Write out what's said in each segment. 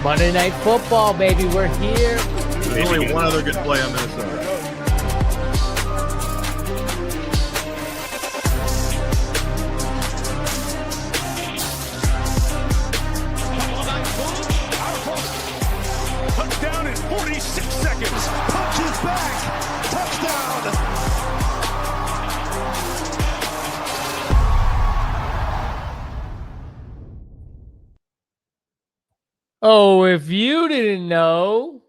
Monday Night Football, baby. We're here. There's only one other good play on Minnesota. Touchdown in 46 seconds. Punches back. Touchdown. Oh, if you didn't know,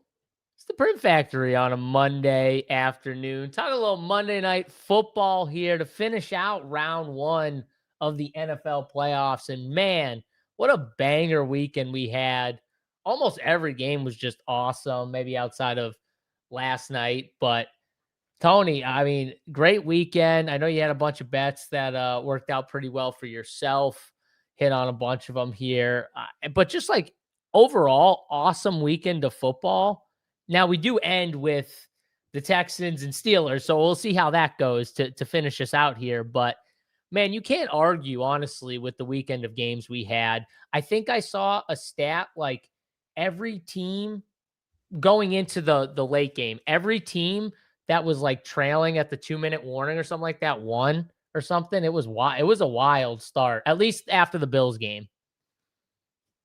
it's the Print Factory on a Monday afternoon. Talking a little Monday Night Football here to finish out round one of the NFL playoffs. And man, what a banger weekend we had. Almost every game was just awesome, maybe outside of last night. But Tony, I mean, great weekend. I know you had a bunch of bets that worked out pretty well for yourself. Hit on a bunch of them here. But just like overall, awesome weekend of football. Now, we do end with the Texans and Steelers, so we'll see how that goes to finish us out here. But, man, you can't argue, honestly, with the weekend of games we had. I think I saw a stat like every team going into the late game, every team that was like trailing at the 2-minute warning or something like that won or something. It was a wild start, at least after the Bills game.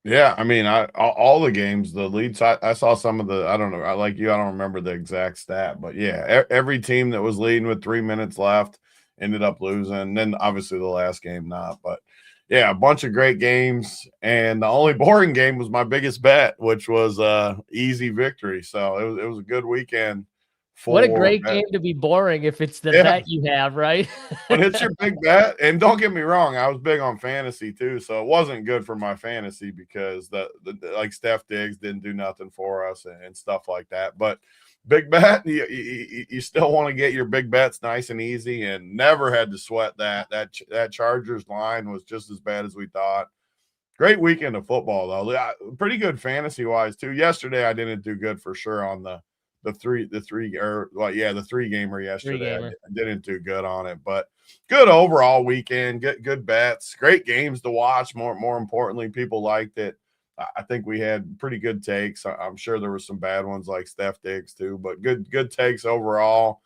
Yeah, I mean, all the games, the leads. I saw some of the. I don't know. Like you, I don't remember the exact stat, but yeah, every team that was leading with 3 minutes left ended up losing. And then obviously the last game not, but yeah, a bunch of great games. And the only boring game was my biggest bet, which was easy victory. So it was a good weekend. What a great game to be boring if it's the bet you have, right? But it's your big bet. And don't get me wrong, I was big on fantasy too. So it wasn't good for my fantasy because the like Steph Diggs didn't do nothing for us and stuff like that. But big bet, you still want to get your big bets nice and easy, and never had to sweat that. That Chargers line was just as bad as we thought. Great weekend of football though. Pretty good fantasy wise too. Yesterday I didn't do good for sure on the three gamer yesterday. I didn't do good on it, but good overall weekend. Good bets, great games to watch. More importantly, people liked it. I think we had pretty good takes. I'm sure there were some bad ones like Steph Diggs too, but good takes overall.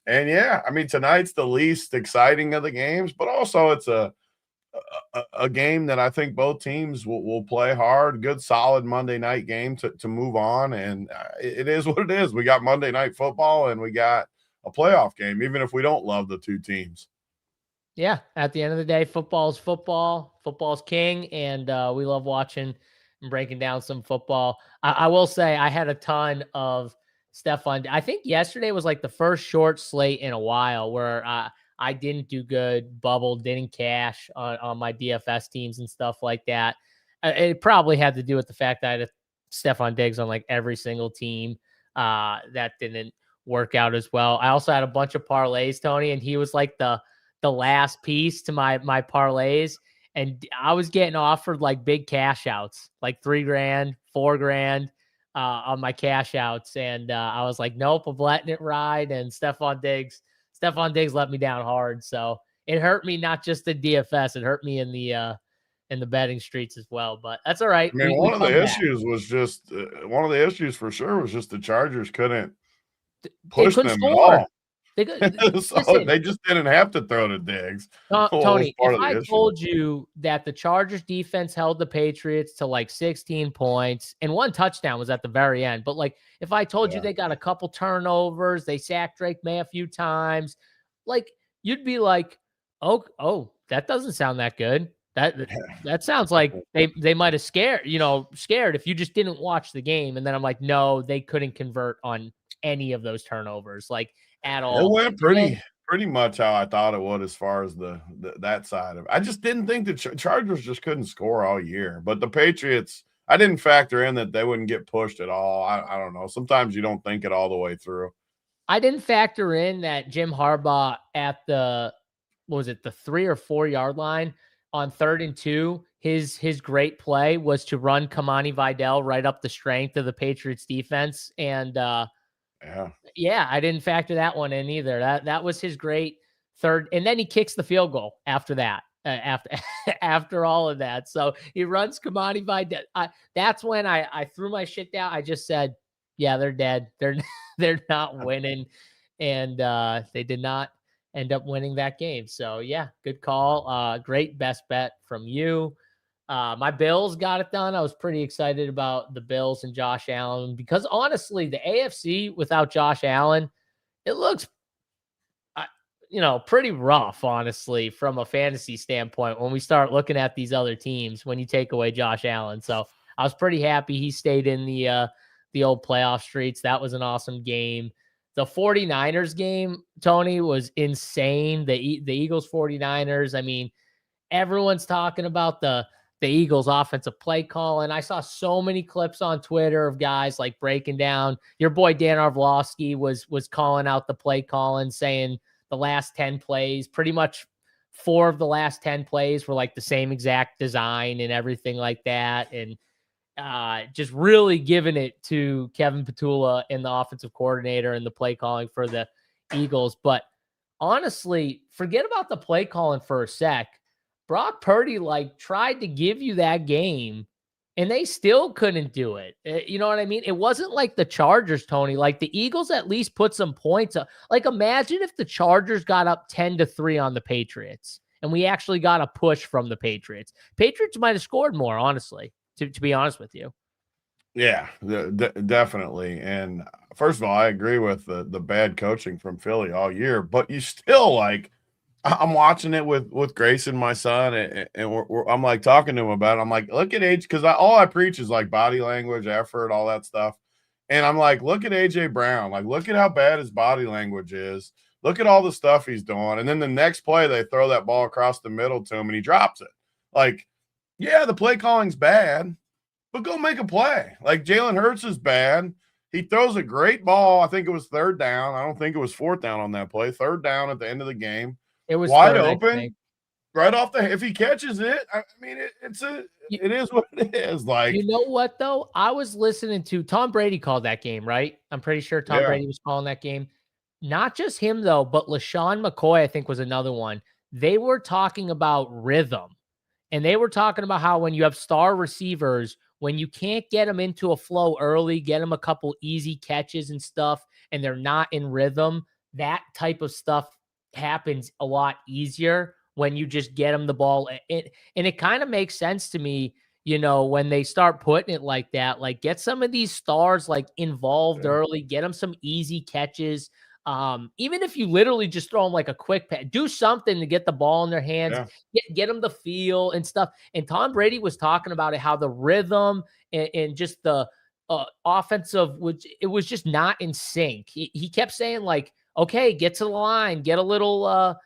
And yeah, I mean, tonight's the least exciting of the games, but also it's a game that I think both teams will play hard. Good, solid Monday night game to move on. And it is what it is. We got Monday Night Football and we got a playoff game, even if we don't love the two teams. Yeah, at the end of the day, football's football. Football's king, and we love watching and breaking down some football. I will say I had a ton of Stephon. I think yesterday was like the first short slate in a while where I didn't do good, bubble, didn't cash on my DFS teams and stuff like that. It probably had to do with the fact that I had Stephon Diggs on like every single team. That didn't work out as well. I also had a bunch of parlays, Tony, and he was like the last piece to my parlays. And I was getting offered like big cash outs, like $3,000, $4,000 on my cash outs. And I was like, nope, I'm letting it ride. And Stephon Diggs let me down hard. So it hurt me, not just the DFS. It hurt me in the betting streets as well, but that's all right. I mean, one of the issues for sure was just the Chargers couldn't push them at all. They just didn't have to throw to Diggs. Tony, if I told you that the Chargers defense held the Patriots to like 16 points and one touchdown was at the very end, but like if I told you they got a couple turnovers, they sacked Drake May a few times, like you'd be like, oh, that doesn't sound that good. That sounds like they might have scared if you just didn't watch the game. And then I'm like, no, they couldn't convert on any of those turnovers, like at all. It went pretty much how I thought it would as far as that side of it. I just didn't think the Chargers just couldn't score all year. But the Patriots, I didn't factor in that they wouldn't get pushed at all. I don't know. Sometimes you don't think it all the way through. I didn't factor in that Jim Harbaugh at the 3 or 4 yard line on 3rd and 2, his great play was to run Kamani Vidal right up the strength of the Patriots defense. And I didn't factor that one in either. That was his great third. And then he kicks the field goal after that. after after all of that. So he runs Kamani by. That's when I threw my shit down. I just said, yeah, they're dead. They're not winning, and they did not end up winning that game. So yeah, good call. Great best bet from you. My Bills got it done. I was pretty excited about the Bills and Josh Allen because honestly, the AFC without Josh Allen, it looks, pretty rough, honestly, from a fantasy standpoint when we start looking at these other teams when you take away Josh Allen. So I was pretty happy he stayed in the old playoff streets. That was an awesome game. The 49ers game, Tony, was insane. The Eagles 49ers. I mean, everyone's talking about the Eagles offensive play call. And I saw so many clips on Twitter of guys like breaking down. Your boy Dan Orlovsky was calling out the play calling, saying the last 10 plays, pretty much 4 of the last 10 plays were like the same exact design and everything like that. And just really giving it to Kevin Petula and the offensive coordinator and the play calling for the Eagles. But honestly, forget about the play calling for a sec. Brock Purdy tried to give you that game and they still couldn't do it. You know what I mean? It wasn't like the Chargers, Tony. Like the Eagles at least put some points up. Like imagine if the Chargers got up 10-3 on the Patriots and we actually got a push from the Patriots. Patriots might have scored more, honestly, to be honest with you. Yeah, definitely. And first of all, I agree with the bad coaching from Philly all year, but you still I'm watching it with Grayson, my son, and I'm like talking to him about it. I'm like, look at age, because all I preach is like body language, effort, all that stuff. And I'm like, look at AJ Brown. Like, look at how bad his body language is. Look at all the stuff he's doing. And then the next play, they throw that ball across the middle to him and he drops it. Like, yeah, the play calling's bad, but go make a play. Like Jalen Hurts is bad. He throws a great ball. I think it was 3rd down. I don't think it was 4th down on that play. 3rd down at the end of the game. It was wide open, right off the. If he catches it, I mean, it is what it is. Like, you know what though? I was listening to Tom Brady called that game, right? I'm pretty sure Tom Brady was calling that game. Not just him though, but LaShawn McCoy, I think, was another one. They were talking about rhythm, and they were talking about how when you have star receivers, when you can't get them into a flow early, get them a couple easy catches and stuff, and they're not in rhythm, that type of stuff happens a lot easier when you just get them the ball. And it kind of makes sense to me, when they start putting it like that, like get some of these stars involved early, get them some easy catches. Even if you literally just throw them like a quick pass, do something to get the ball in their hands, get them the feel and stuff. And Tom Brady was talking about it, how the rhythm and just the offensive, which it was just not in sync. He kept saying okay, get to the line, get a little,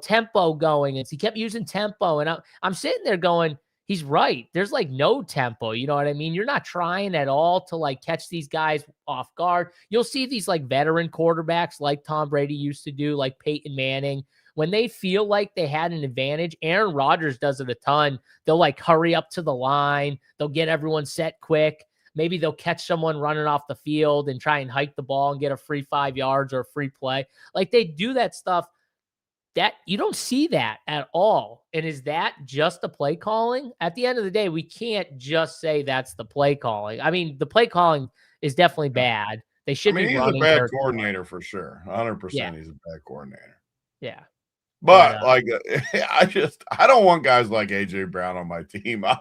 tempo going. And he kept using tempo. And I'm sitting there going, he's right. There's no tempo. You know what I mean? You're not trying at all to catch these guys off guard. You'll see these veteran quarterbacks like Tom Brady used to do, like Peyton Manning. When they feel like they had an advantage, Aaron Rodgers does it a ton. They'll hurry up to the line. They'll get everyone set quick. Maybe they'll catch someone running off the field and try and hike the ball and get a free 5 yards or a free play. They do that stuff that you don't see that at all. And is that just the play calling? At the end of the day, we can't just say that's the play calling. I mean, the play calling is definitely bad. They should be running. He's a bad coordinator for sure. 100%. Yeah. He's a bad coordinator. Yeah. But I don't want guys like AJ Brown on my team. I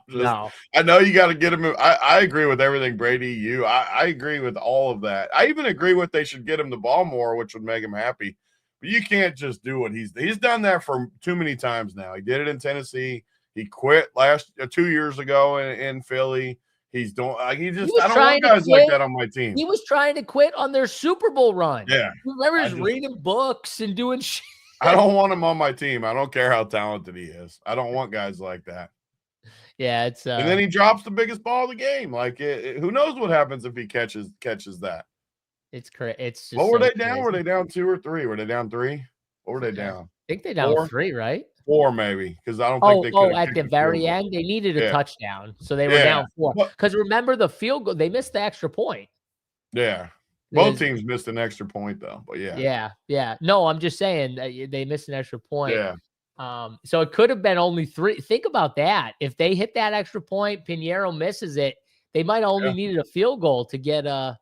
know you got to get him. I agree with everything, Brady. I agree with all of that. I even agree with they should get him the ball more, which would make him happy. But you can't just do what he's done that for too many times now. He did it in Tennessee. He quit 2 years ago in Philly. He's doing I don't want guys like that on my team. He was trying to quit on their Super Bowl run. Yeah. Remember he's reading books and doing shit. I don't want him on my team. I don't care how talented he is. I don't want guys like that. Yeah, it's and then he drops the biggest ball of the game. Who knows what happens if he catches that? It's crazy. It's just what were they down? Crazy. Were they down 2 or 3? Were they down 3? What were they down? I think they down 3, right? 4 maybe, because I don't think they could. At the very end, they needed a touchdown, so they were down 4. Because remember the field goal, they missed the extra point. Yeah. Both teams missed an extra point, though. But yeah. No, I'm just saying that they missed an extra point. Yeah. So it could have been only 3. Think about that. If they hit that extra point, Pinheiro misses it, they might only needed a field goal to get a.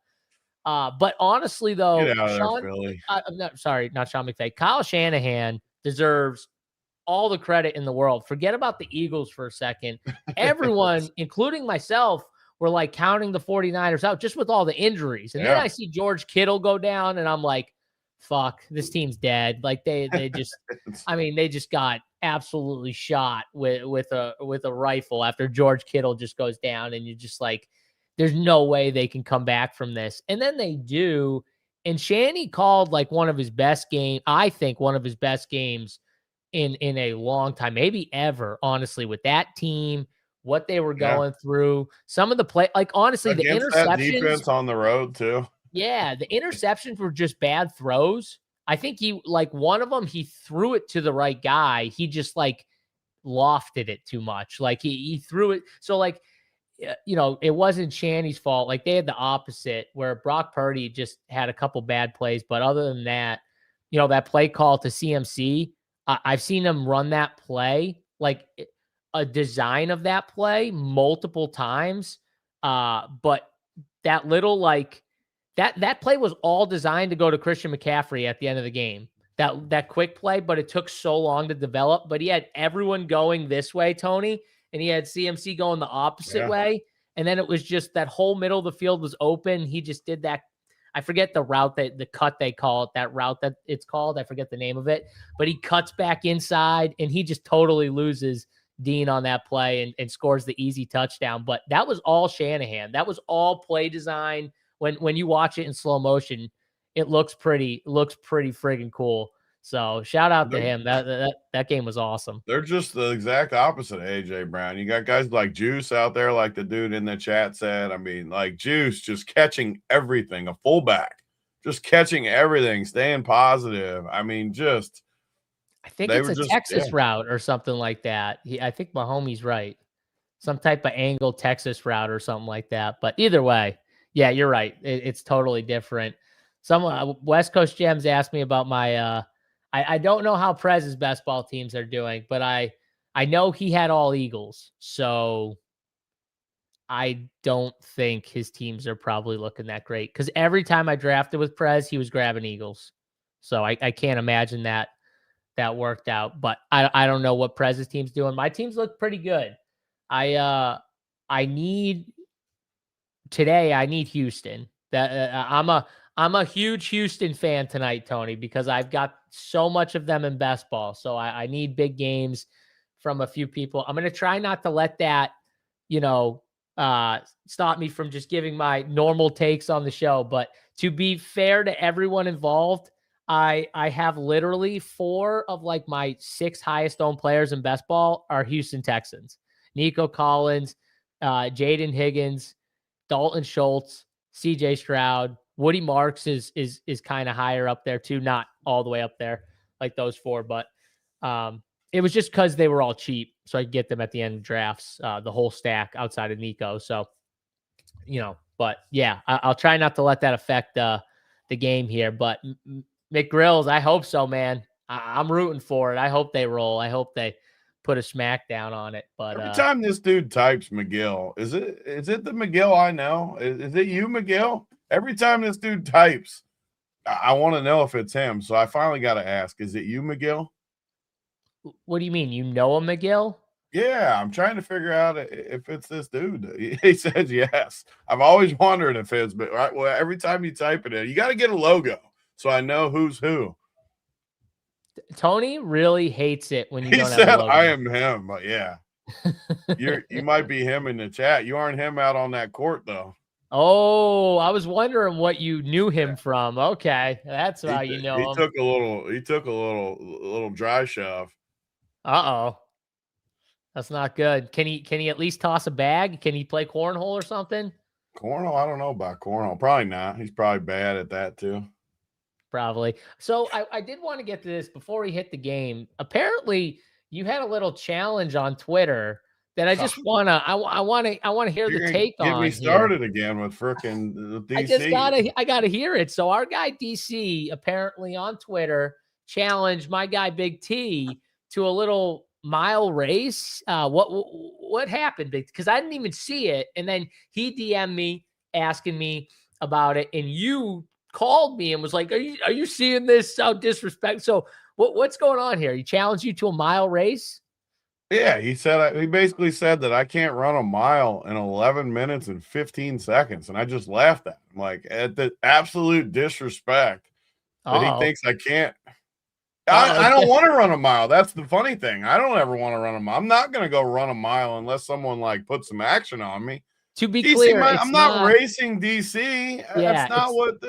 But honestly, though, Get out of there, Sean, Philly. I'm not sorry, not Sean McVay. Kyle Shanahan deserves all the credit in the world. Forget about the Eagles for a second. Everyone, including myself, were like counting the 49ers out just with all the injuries. And then I see George Kittle go down, and I'm like, fuck, this team's dead. Like they just, I mean, they just got absolutely shot with a rifle after George Kittle just goes down, and you're just like, there's no way they can come back from this. And then they do. And Shanny called like one of his best games. I think one of his best games in a long time, maybe ever, honestly, with that team, what they were going through. Some of the play, like honestly, Against the interceptions that defense on the road too. Yeah, the interceptions were just bad throws. I think he like one of them, he threw it to the right guy. He just like lofted it too much. Like he threw it. So like, you know, it wasn't Shanny's fault. Like they had the opposite where Brock Purdy just had a couple bad plays. But other than that, you know, that play call to CMC, I've seen him run that play, like a design of that play multiple times. But that little like that play was all designed to go to Christian McCaffrey at the end of the game. That quick play, but it took so long to develop. But he had everyone going this way, Tony, and he had CMC going the opposite way. And then it was just that whole middle of the field was open. He just did that. I forget the route the cut they call it, that route that it's called. I forget the name of it, but he cuts back inside and he just totally loses Dean on that play and scores the easy touchdown. But that was all Shanahan. That was all play design. When you watch it in slow motion, it looks pretty friggin' cool. So shout out to him. That game was awesome. They're just the exact opposite of AJ Brown. You got guys like Juice out there, like the dude in the chat said. I mean, like Juice just catching everything, a fullback, just catching everything, staying positive. I mean, just I think it's a Texas route or something like that. I think Mahomie's right. Some type of angle Texas route or something like that. But either way, yeah, you're right. It's totally different. Someone West Coast Gems asked me about my I don't know how Prez's best ball teams are doing, but I know he had all Eagles. So I don't think his teams are probably looking that great. Because every time I drafted with Prez, he was grabbing Eagles. So I can't imagine that worked out. But I don't know what Prez's team's doing. My teams look pretty good. I need Houston. I'm a huge Houston fan tonight, Tony, because I've got so much of them in best ball. So I need big games from a few people. I'm going to try not to let that, stop me from just giving my normal takes on the show. But to be fair to everyone involved, I have literally 4 of like my 6 highest owned players in best ball are Houston Texans. Nico Collins, Jaden Higgins, Dalton Schultz, CJ Stroud, Woody Marks is kind of higher up there too. Not all the way up there like those 4, but it was just because they were all cheap. So I could get them at the end of drafts, the whole stack outside of Nico. So, but yeah, I'll try not to let that affect the game here. But McGrills, I hope so, man. I'm rooting for it. I hope they roll. I hope they put a smackdown on it. But every time this dude types McGill, is it the McGill I know? Is it you, McGill? Every time this dude types, I want to know if it's him. So I finally got to ask, is it you, McGill? What do you mean? You know a McGill? Yeah, I'm trying to figure out if it's this dude. He says yes. I've always wondered if it's, but right, well, every time you type it in, you got to get a logo so I know who's who. Tony really hates it when you he don't said have a logo. I am him, but yeah. You might be him in the chat. You aren't him out on that court though. Oh, I was wondering what you knew him from. Okay, that's how you know him. He took a little dry shove. Uh-oh. That's not good. Can he at least toss a bag? Can he play cornhole or something? Cornhole? I don't know about cornhole. Probably not. He's probably bad at that too. Probably. So I did want to get to this before we hit the game. Apparently, you had a little challenge on Twitter that I just want to hear the take on. Get me started again with frickin' DC. I gotta hear it. So our guy DC apparently on Twitter challenged my guy Big T to a little mile race. What happened? Because I didn't even see it. And then he DM'd me asking me about it, and you called me and was like, "Are you seeing this? How disrespect?" So what's going on here? He challenged you to a mile race? Yeah, he basically said that I can't run a mile in 11 minutes and 15 seconds, and I just laughed at him, like, at the absolute disrespect that he thinks I can't. I don't want to run a mile. That's the funny thing. I don't ever want to run a mile. I'm not going to go run a mile unless someone like puts some action on me. To be DC, clear, I'm not racing DC. Yeah, that's not what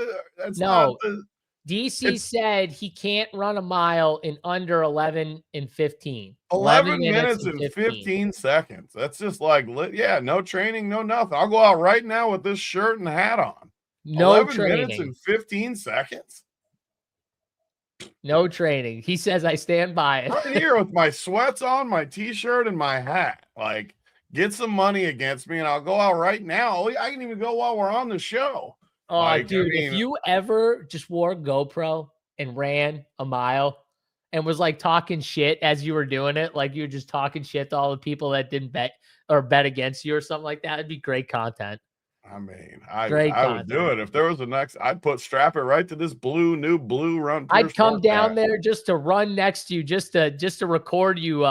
not the DC said he can't run a mile in under 11 and 15. 11 minutes and 15 seconds. That's just like, yeah, no training, no nothing. I'll go out right now with this shirt and hat on. No 11 training. minutes and 15 seconds. No training. He says I stand by it. Right here with my sweats on, my t-shirt, and my hat. Like, get some money against me, and I'll go out right now. I can even go while we're on the show. Oh, like, dude, if you ever just wore a GoPro and ran a mile and was like talking shit as you were doing it, like you were just talking shit to all the people that didn't bet against you or something like that, it'd be great content. I mean, I would do it if there was I'd strap it right to this new blue run. I'd come down there just to run next to you, just to record you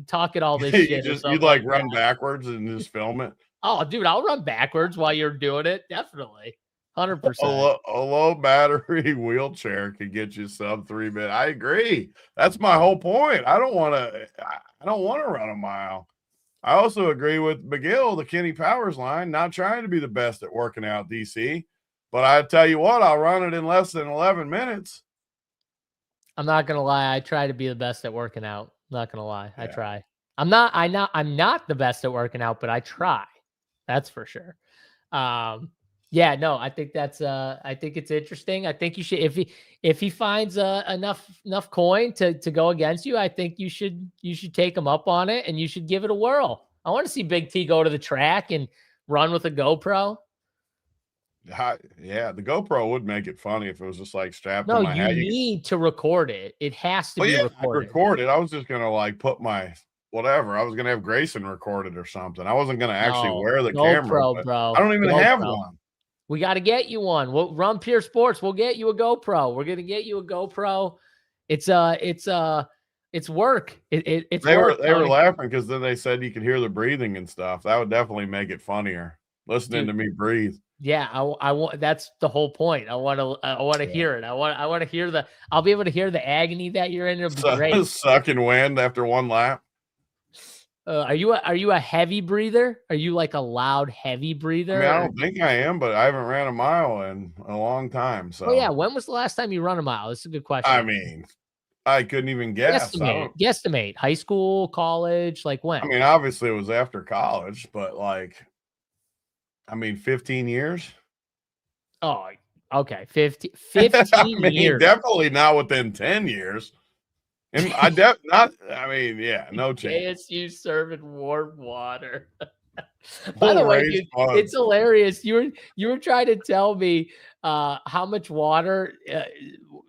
talking all this shit. You'd like run backwards and just film it. Oh, dude, I'll run backwards while you're doing it. Definitely. 100%. A low battery wheelchair could get you sub 3 minutes. I agree. That's my whole point. I don't want to run a mile. I also agree with McGill, the Kenny Powers line, not trying to be the best at working out, DC. But I tell you what, I'll run it in less than 11 minutes. I'm not gonna lie. I try to be the best at working out. I'm not gonna lie. Yeah. I try. I'm not the best at working out, but I try. That's for sure. Yeah, no, I think I think it's interesting. I think you should, if he finds enough coin to go against you, I think you should take him up on it and you should give it a whirl. I want to see Big T go to the track and run with a GoPro. Yeah, the GoPro would make it funny if it was just like strapped to my head. You need to record it. It has to be recorded. Recorded. I was just gonna like put my whatever. I was gonna have Grayson recorded or something. I wasn't gonna actually wear the camera. Bro. I don't even have one. We got to get you one. We'll run Pure Sports. We'll get you a GoPro. We're gonna get you a GoPro. It's work. They were laughing because then they said you could hear the breathing and stuff. That would definitely make it funnier. Listening to me breathe. Yeah, I want. That's the whole point. I want to hear it. I want to hear I'll be able to hear the agony that you're in. It'll be great. Sucking wind after one lap. Are you a heavy breather? Are you like a loud, heavy breather? I mean, I don't think I am, but I haven't ran a mile in a long time. So, yeah. When was the last time you run a mile? This is a good question. I mean, I couldn't even guess. Guesstimate. High school, college, like when? I mean, obviously it was after college, but 15 years. Oh, okay. 15 years. Definitely not within 10 years. And no chance. ASU serving warm water. By the way, dude, it's hilarious. You were trying to tell me how much water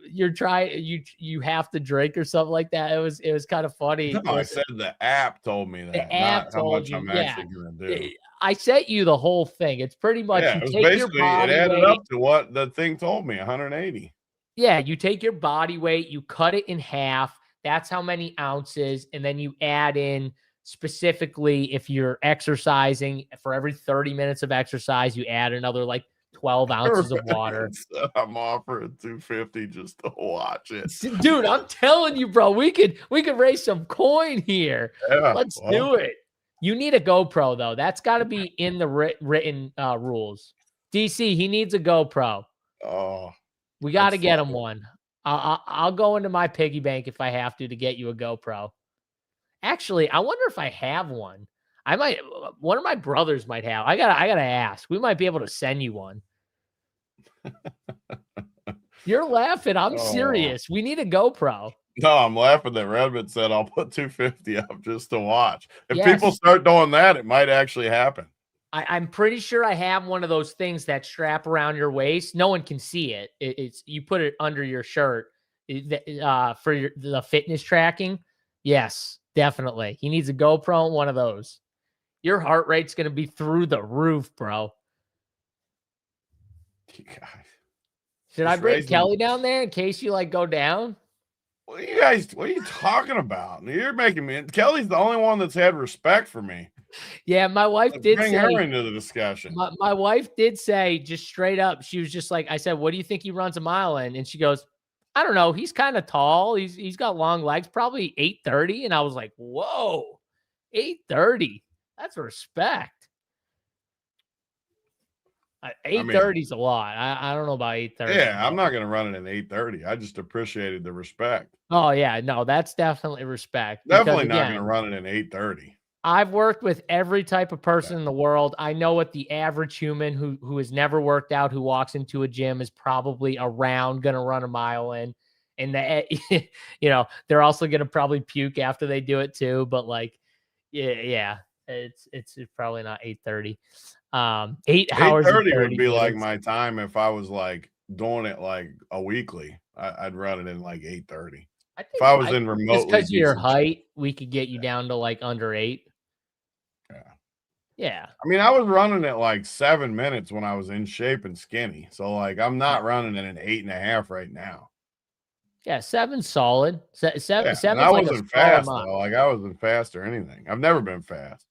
you have to drink or something like that. It was kind of funny. No, I said the app told me that. The app told you. I'm actually going to do. I sent you the whole thing. It's pretty much it added up to what the thing told me, 180. Yeah, you take your body weight, you cut it in half. That's how many ounces. And then you add in specifically if you're exercising for every 30 minutes of exercise, you add another like 12 ounces of water. I'm offering $250 just to watch it. Dude, I'm telling you, bro, we could raise some coin here. Yeah, let's do it. You need a GoPro though. That's got to be in the written rules. DC, he needs a GoPro. Oh, we got to get him one. I'll go into my piggy bank if I have to get you a GoPro. Actually, I wonder if I have one. I might. One of my brothers might have. I gotta ask. We might be able to send you one. You're laughing. I'm serious. We need a GoPro. No, I'm laughing that Redmond said I'll put $250 up just to watch. If people start doing that, it might actually happen. I'm pretty sure I have one of those things that strap around your waist. No one can see it. It's you put it under your shirt for the fitness tracking. Yes, definitely. He needs a GoPro and one of those. Your heart rate's going to be through the roof, bro. You guys, Should I bring Kelly down there in case you like go down? What are you talking about? You're making me. Kelly's the only one that's had respect for me. Yeah, my wife did bring say her into the discussion. My wife did say just straight up, she was just like, I said, what do you think he runs a mile in? And she goes, I don't know. He's kind of tall. He's got long legs, probably 8:30. And I was like, whoa, 8:30. That's respect. 8:30 is a lot. I don't know about 8:30. Yeah, I'm not going to run it in 8:30. I just appreciated the respect. Oh yeah, no, that's definitely respect. Definitely not going to run it in 8:30. I've worked with every type of person in the world. I know what the average human who has never worked out, who walks into a gym, is probably around going to run a mile in. And they're also going to probably puke after they do it too. But like, yeah, it's probably not 8:30. 8 hours. 8:30 would be like my time if I was like doing it like a weekly. I'd run it in like 8:30. If I was in remotely, just because of your height, we could get you down to like under 8. Yeah. I mean, I was running it like 7 minutes when I was in shape and skinny. So like, I'm not running it in 8.5 right now. Yeah, 7's solid. Seven. I wasn't fast though. Like I wasn't fast or anything. I've never been fast.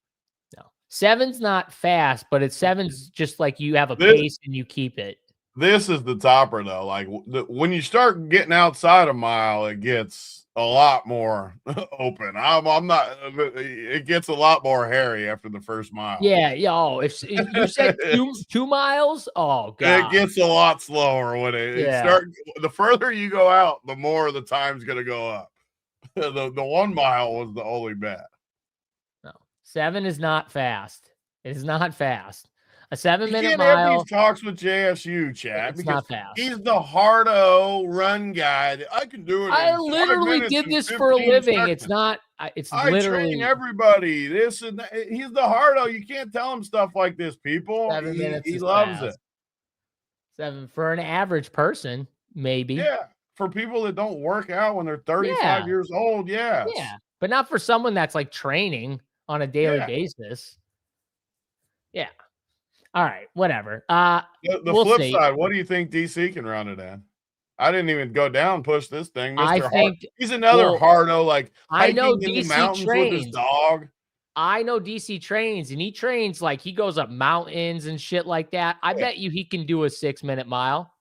No, 7's not fast, but 7's just like you have a pace and you keep it. This is the topper though. Like when you start getting outside a mile, it gets a lot more open. I'm not. It gets a lot more hairy after the first mile. Yeah. Oh, if you said 2 miles, oh god, it gets a lot slower when it starts. The further you go out, the more the time's going to go up. The 1 mile was the only bet. No, 7 is not fast. It is not fast. A 7-minute mile. Have these talks with JSU, Chad. It's not fast. He's the hardo run guy. I can do it. I literally did this for a living. Seconds. It's not. It's literally. I train everybody. This and that. He's the hardo. You can't tell him stuff like this, people. 7 minutes. He loves fast. 7 for an average person, maybe. Yeah, for people that don't work out when they're 35 years old. Yeah. Yeah, but not for someone that's like training on a daily basis. Yeah. All right, whatever. The flip side, what do you think DC can run it in? I didn't even go down, push this thing. He's another hardo, like I know in DC the mountains trains. with his dog. I know DC trains, and he trains like he goes up mountains and shit like that. I bet you he can do a 6-minute mile.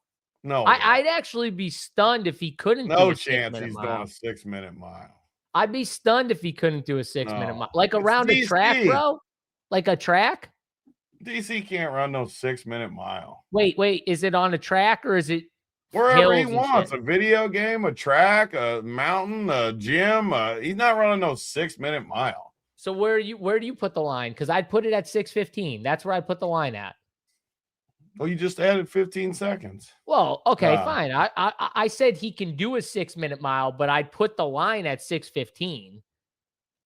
No, I'd actually be stunned if he couldn't. No chance he's doing a 6-minute mile. I'd be stunned if he couldn't do a 6-minute mile, like around a track, bro. Like a track. DC can't run no 6-minute mile. Wait, is it on a track or is it wherever he wants? A video game, a track, a mountain, a gym. He's not running no 6-minute mile. So where do you put the line? Because I'd put it at 6:15. That's where I put the line at. Well, you just added 15 seconds. Well, okay, fine. I said he can do a 6-minute mile, but I'd put the line at 6:15.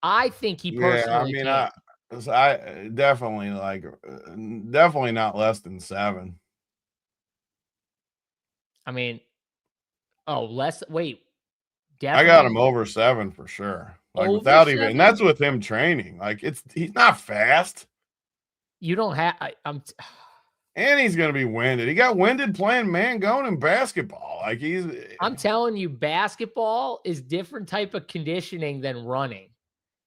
I think he personally can. I definitely definitely not less than 7. I mean, wait. I got him over 7 for sure. Like without 7? And that's with him training. Like he's not fast. You don't have. And he's going to be winded. He got winded playing Mangone in basketball. Like I'm telling you, basketball is different type of conditioning than running.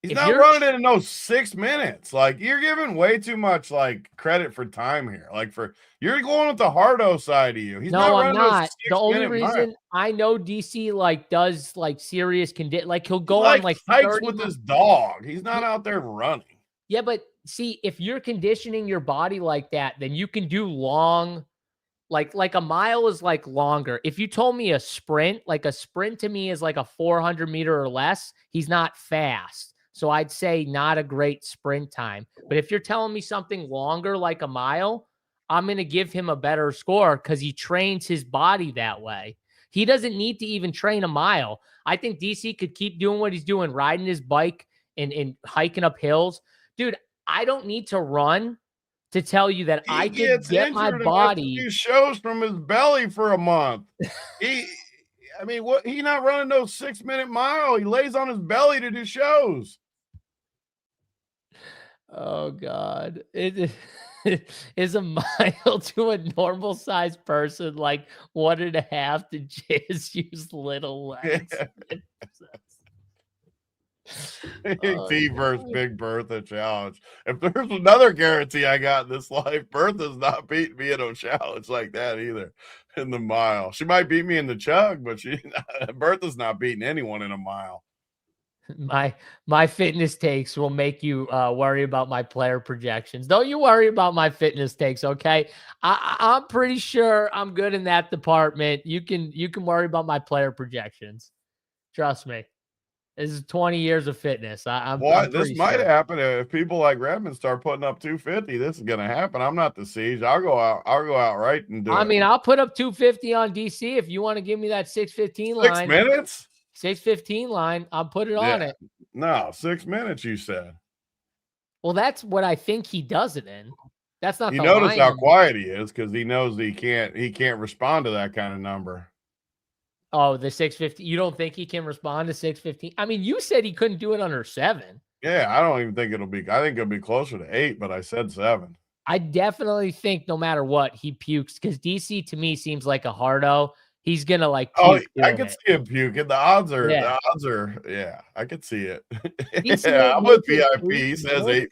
He's not running it in no 6 minutes. Like you're giving way too much like credit for time here. Like you're going with the hardo side of you. I'm not. The only reason I know DC like does like serious like he'll go on like hikes with his dog. He's not out there running. Yeah, but see, if you're conditioning your body like that, then you can do long. Like a mile is like longer. If you told me a sprint to me is like a 400 meter or less, he's not fast. So I'd say not a great sprint time. But if you're telling me something longer like a mile, I'm going to give him a better score because he trains his body that way. He doesn't need to even train a mile. I think DC could keep doing what he's doing, riding his bike and hiking up hills. Dude, I don't need to run to tell you that I could get my body. He shows from his belly for a month. I mean, what? He not running no 6-minute mile. He lays on his belly to do shows. Oh God. It is a mile to a normal sized person like 1.5 to just use little legs. Oh, T versus God. Big Bertha challenge. If there's another guarantee I got in this life, Bertha's not beating me in a challenge like that either. In the mile, she might beat me in the chug, but Bertha's not beating anyone in a mile. My fitness takes will make you worry about my player projections. Don't you worry about my fitness takes, okay? I'm pretty sure I'm good in that department. You can worry about my player projections. Trust me. This is 20 years of fitness. I'm This might sure. happen if people like Redmond start putting up 250. This is going to happen. I'm not the siege. I'll go out right and do it. I mean, I'll put up 250 on DC if you want to give me that 615 line. 6 minutes? 615 line. I'll put it on it. No, 6 minutes, you said. Well, that's what I think he does it in. That's not you the notice line. How quiet he is because he knows he can't respond to that kind of number. Oh, the 650. You don't think he can respond to 615? I mean, you said he couldn't do it under 7. Yeah, I don't even think I think it'll be closer to 8, but I said 7. I definitely think no matter what, he pukes because DC to me seems like a hardo. He's gonna like puke. I could see him puking. The odds are, yeah, I could see it. Yeah, I'm with VIP. He says 8.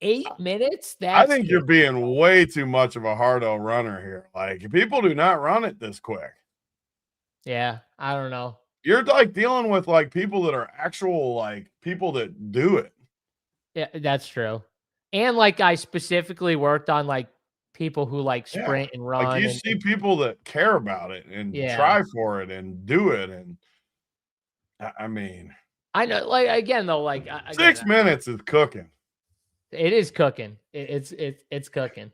8 minutes? I think you're being way too much of a hardo runner here. Like, people do not run it this quick. Yeah, I don't know. You're like dealing with like people that are actual like people that do it. Yeah, that's true. And like I specifically worked on like people who like sprint and run. Like you see people that care about it and try for it and do it. And I mean, I know, like again though, like 6 minutes is cooking. It is cooking. It's cooking.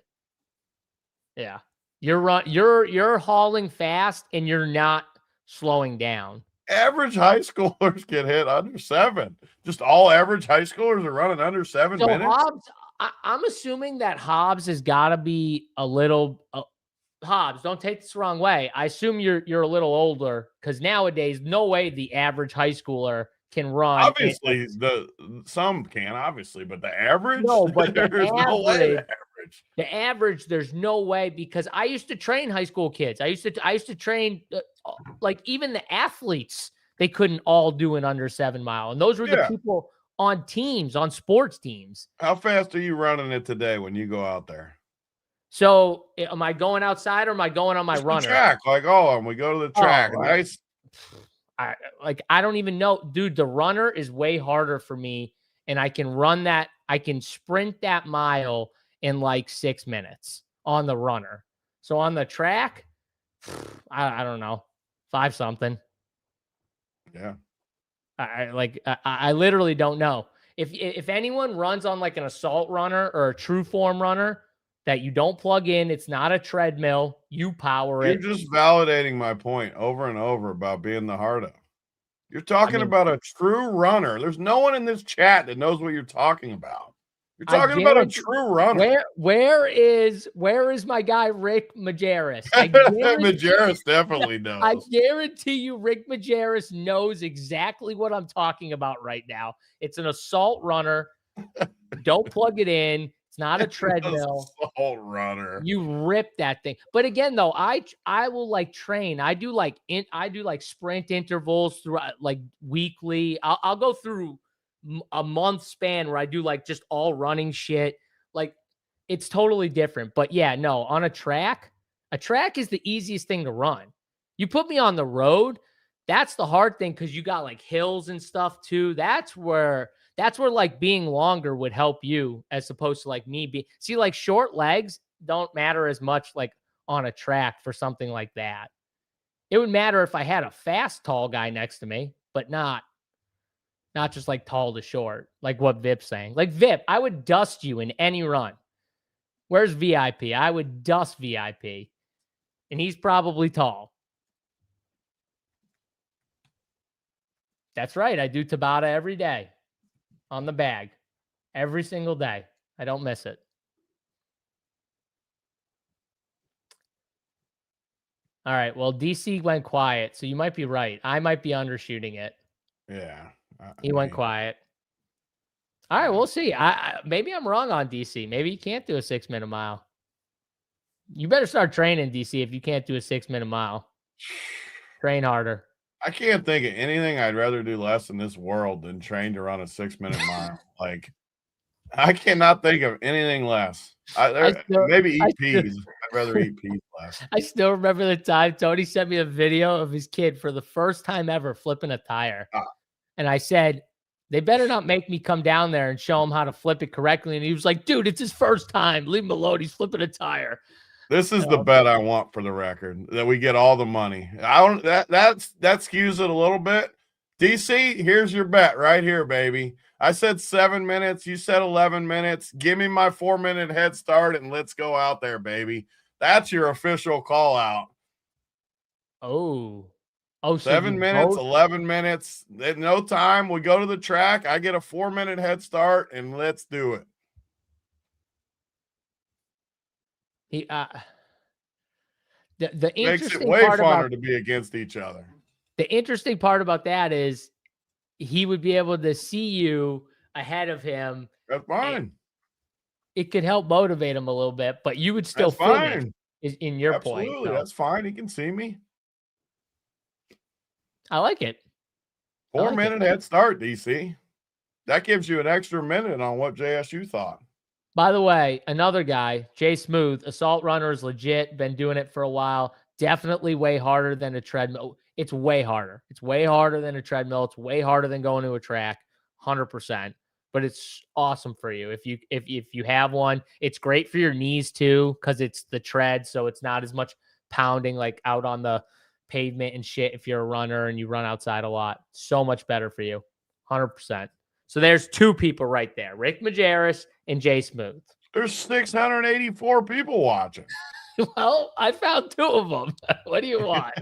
Yeah, you're hauling fast and you're not slowing down. Average high schoolers get hit under 7. Just all average high schoolers are running under 7 minutes. Hobbs, I'm assuming that Hobbs has got to be a little. Hobbs, don't take this the wrong way. I assume you're a little older because nowadays, no way the average high schooler can run. Obviously, some can, obviously, but the average, no, but there's no way. The average, there's no way because I used to train high school kids. I used to train like even the athletes. They couldn't all do an under 7 mile, and those were the people on teams, on sports teams. How fast are you running it today when you go out there? So, am I going outside or am I going on my runner? Track, like and we go to the track. Oh, nice. I don't even know, dude. The runner is way harder for me, and I can run that. I can sprint that mile in like 6 minutes on the runner. So on the track, I don't know, 5 something. Yeah. I literally don't know. If anyone runs on like an assault runner or a true form runner that you don't plug in, it's not a treadmill, you power it. You're just validating my point over and over about being the hardo. You're talking about a true runner. There's no one in this chat that knows what you're talking about. You're talking about a true runner. Where is my guy Rick Majerus? Majerus definitely knows. I guarantee you Rick Majerus knows exactly what I'm talking about right now. It's an assault runner. Don't plug it in. It's not a treadmill. Assault runner. You rip that thing. But again, though, I will like train. I do like sprint intervals through like weekly. I'll go through a month span where I do like just all running shit. Like it's totally different. But yeah, no, on a track is the easiest thing to run. You put me on the road, that's the hard thing because you got like hills and stuff too. That's where like being longer would help you as opposed to like me see like short legs don't matter as much like on a track for something like that. It would matter if I had a fast tall guy next to me, but not just like tall to short, like what Vip's saying. Like Vip, I would dust you in any run. Where's VIP? I would dust VIP. And he's probably tall. That's right. I do Tabata every day on the bag. Every single day. I don't miss it. All right. Well, DC went quiet, so you might be right. I might be undershooting it. Yeah. He went quiet. All right, we'll see. Maybe I'm wrong on DC. Maybe you can't do a 6-minute mile. You better start training, DC, if you can't do a 6-minute mile. Train harder. I can't think of anything I'd rather do less in this world than train to run a 6-minute mile. Like, I cannot think of anything less. Maybe eat peas. I'd rather eat peas less. I still remember the time Tony sent me a video of his kid for the first time ever flipping a tire. And I said, they better not make me come down there and show him how to flip it correctly. And he was like, dude, it's his first time. Leave him alone. He's flipping a tire. This is the bet I want for the record, that we get all the money. That skews it a little bit. DC, here's your bet right here, baby. I said 7 minutes. You said 11 minutes. Give me my 4-minute head start and let's go out there, baby. That's your official call out. Oh, 7 minutes, 11 minutes. At no time. We go to the track. I get a 4-minute head start and let's do it. The makes it way funner to be against each other. The interesting part about that is he would be able to see you ahead of him. That's fine. It could help motivate him a little bit, but you would still finish. Is in your point. Absolutely, that's fine. He can see me. I like it. 4-minute head start, DC. That gives you an extra minute on what JSU thought. By the way, another guy, Jay Smooth, assault runner, is legit. Been doing it for a while. Definitely way harder than a treadmill. It's way harder. It's way harder than a treadmill. It's way harder than going to a track, 100%. But it's awesome for you. If you have one, it's great for your knees too, because it's the tread, so it's not as much pounding like out on the pavement and shit if you're a runner and you run outside a lot. So much better for you, 100%. So there's two people right there, Rick Majerus and Jay Smooth. There's 684 people watching. Well, I found two of them. What do you want?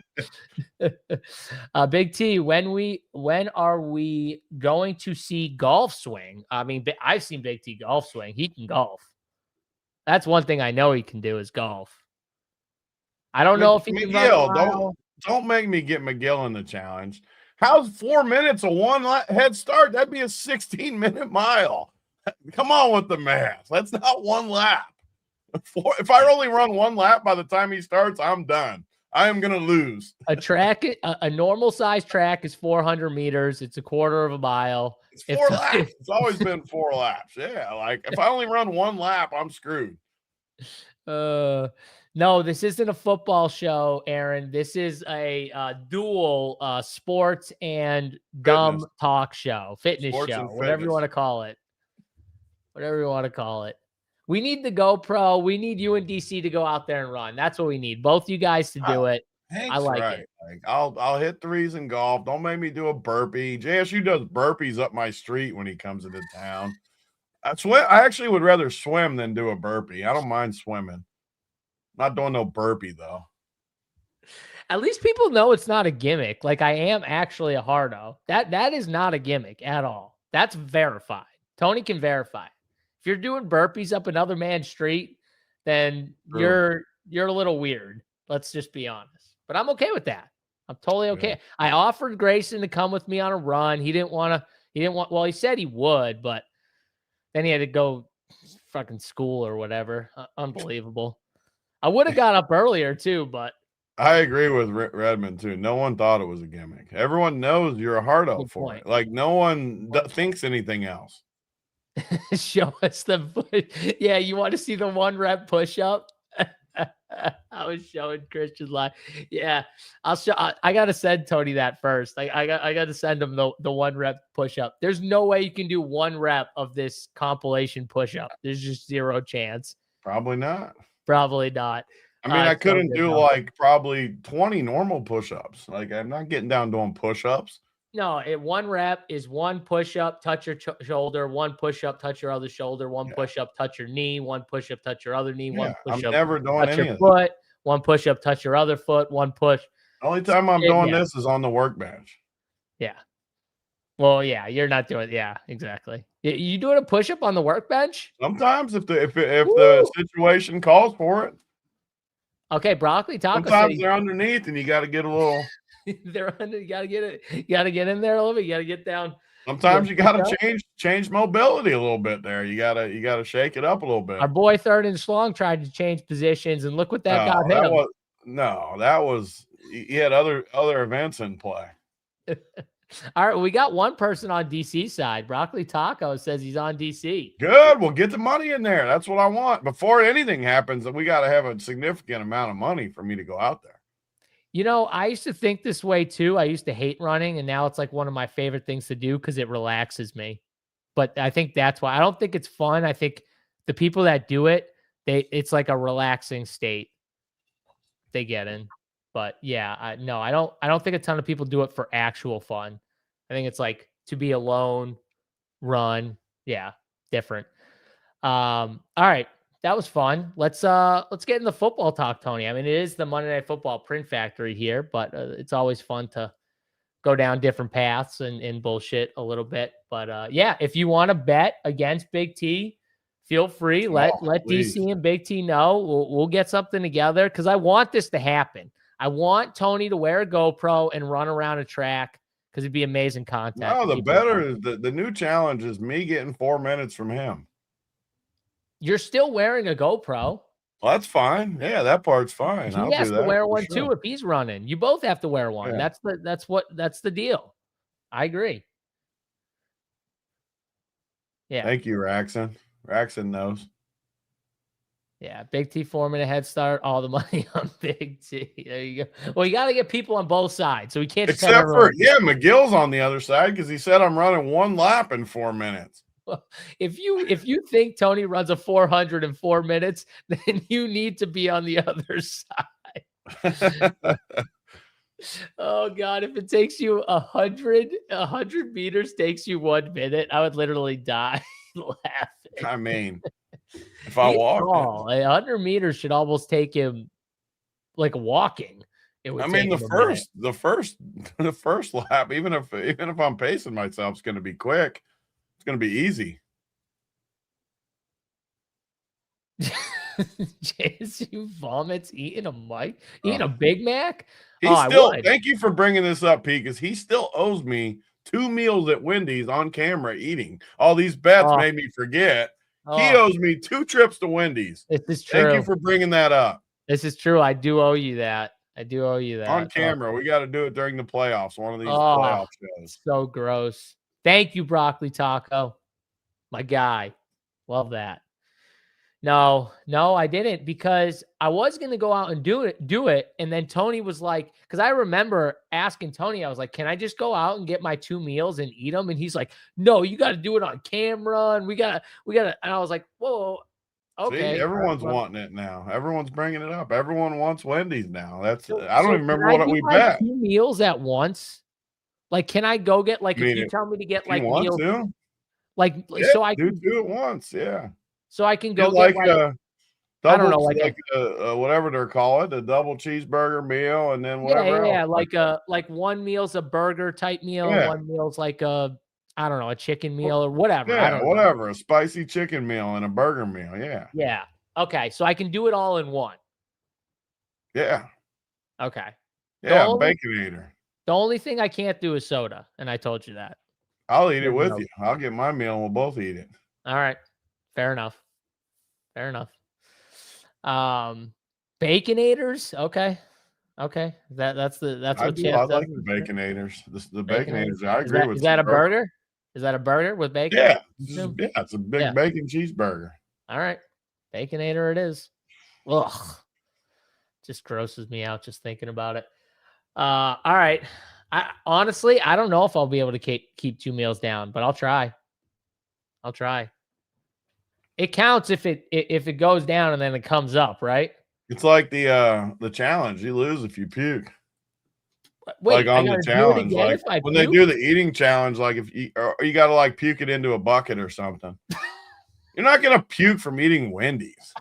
Big T, when are we going to see golf swing? I mean, I've seen Big T golf swing. He can golf. That's one thing I know he can do is golf. I don't know if he can run. Don't make me get McGill in the challenge. How's 4 minutes a one head start? That'd be a 16-minute mile. Come on with the math. That's not one lap. If I only run one lap by the time he starts, I'm done. I am going to lose. A normal size track is 400 meters. It's a quarter of a mile. It's 4 laps. It's always been 4 laps. Yeah. Like if I only run one lap, I'm screwed. No, this isn't a football show, Aaron. This is a dual sports and dumb talk show, fitness show, whatever you want to call it. Whatever you want to call it. We need the GoPro. We need you and DC to go out there and run. That's what we need. Both you guys to do it. I like it. Like, I'll hit threes in golf. Don't make me do a burpee. JSU does burpees up my street when he comes into town. I actually would rather swim than do a burpee. I don't mind swimming. Not doing no burpee though. At least people know it's not a gimmick. Like I am actually a hardo. That is not a gimmick at all. That's verified. Tony can verify. If you're doing burpees up another man's street, then you're a little weird. Let's just be honest. But I'm okay with that. I'm totally okay. Yeah. I offered Grayson to come with me on a run. He said he would, but then he had to go fucking school or whatever. Unbelievable. I would have got up earlier too, but I agree with Redmond too. No one thought it was a gimmick. Everyone knows you're a hardo for it. Like no one thinks anything else. Show us yeah, you want to see the 1 rep push up? I was showing Christian live. Yeah, I gotta send Tony that first. I gotta send him the 1 rep push up. There's no way you can do 1 rep of this compilation push up. There's just 0 chance. Probably not. Probably not. I mean, I couldn't do like probably 20 normal push-ups. Like I'm not getting down doing push-ups. No, 1 rep is 1 push-up, touch your shoulder, 1 push-up, touch your other shoulder, 1 push-up, touch your knee, 1 push-up, touch your other knee, 1 push-up, I'm never doing touch any your of foot, 1 push-up, touch your other foot, 1 push. The only time I'm doing this is on the workbench. Yeah. Well, yeah, you're not doing. Yeah, exactly. You doing a push-up on the workbench? Sometimes if the situation calls for it. Okay, Broccoli Taco Sometimes said they're underneath, and you got to get a little. they're under. You gotta get it. You gotta get in there a little bit. You gotta get down. Sometimes you got to change mobility a little bit there. You gotta shake it up a little bit. Our boy Third and Schlong tried to change positions, and look what that got him. That was he had other events in play. All right, we got one person on DC side. Broccoli Taco says he's on DC. Good. We'll get the money in there. That's what I want. Before anything happens, we got to have a significant amount of money for me to go out there. You know, I used to think this way too. I used to hate running, and now it's like one of my favorite things to do because it relaxes me. But I think that's why. I don't think it's fun. I think the people that do it, it's like a relaxing state they get in. But yeah, I don't think a ton of people do it for actual fun. I think it's like to be alone, run. Yeah, different. All right. That was fun. Let's get in the football talk, Tony. I mean, it is the Monday Night Football print factory here, but it's always fun to go down different paths and bullshit a little bit. But yeah, if you want to bet against Big T, feel free. Let DC and Big T know. We'll get something together because I want this to happen. I want Tony to wear a GoPro and run around a track because it'd be amazing content. No, the better is the new challenge is me getting 4 minutes from him. You're still wearing a GoPro. Well, that's fine. Yeah, that part's fine. He has to wear one too if he's running. You both have to wear one. Yeah. That's the deal. I agree. Yeah. Thank you, Raxon. Raxon knows. Yeah, Big T 4 minute head start. All the money on Big T. There you go. Well, you got to get people on both sides, so we can't. Except for McGill's on the other side because he said I'm running 1 lap in 4 minutes. Well, if you think Tony runs a 400 in 4 minutes, then you need to be on the other side. Oh God, if it takes you 100 meters takes you 1 minute, I would literally die laughing. I mean, if I walk, 100 meters should almost take him like walking. I mean, the first lap, even if I'm pacing myself, it's going to be quick. It's going to be easy. JSU vomits eating a Big Mac. Thank you for bringing this up, Pete, because he still owes me 2 meals at Wendy's on camera eating. All these bets made me forget. He owes me 2 trips to Wendy's. This is true. Thank you for bringing that up. This is true. I do owe you that. On camera. We got to do it during the playoffs. One of these playoff shows. So gross. Thank you, Broccoli Taco. My guy. Love that. No, I didn't because I was going to go out and do it. And then Tony was like, because I remember asking Tony, I was like, can I just go out and get my 2 meals and eat them? And he's like, no, you got to do it on camera. And we got to, and I was like, whoa, okay. See, everyone's wanting it now. Everyone's bringing it up. Everyone wants Wendy's now. I don't even remember what we bet. 2 meals at once. Like, can I go get if you tell me to get meals, so I can do it once, yeah. So I can go get I don't know, whatever they're calling a double cheeseburger meal, and then whatever. Yeah, like 1 meal's a burger type meal, and 1 meal's like a chicken meal or whatever. Yeah, whatever, a spicy chicken meal and a burger meal. Yeah. Yeah. Okay, so I can do it all in one. Yeah. Okay. Yeah, Baconator. The only thing I can't do is soda, and I told you that. I'll eat it with you. I'll get my meal, and we'll both eat it. All right. Fair enough. Baconators. Okay. That's what Chad I like the Baconators. The Baconators. I agree with. Is that a burger? Is that a burger with bacon? Yeah. It's a big bacon cheeseburger. All right. Baconator it is. Ugh. Just grosses me out just thinking about it. All right. Honestly, I don't know if I'll be able to keep 2 meals down, but I'll try. It counts if it goes down and then it comes up, right? It's like the challenge. You lose if you puke. Wait, like on the challenge, like when they do the eating challenge, like if you got to puke it into a bucket or something. You're not gonna puke from eating Wendy's,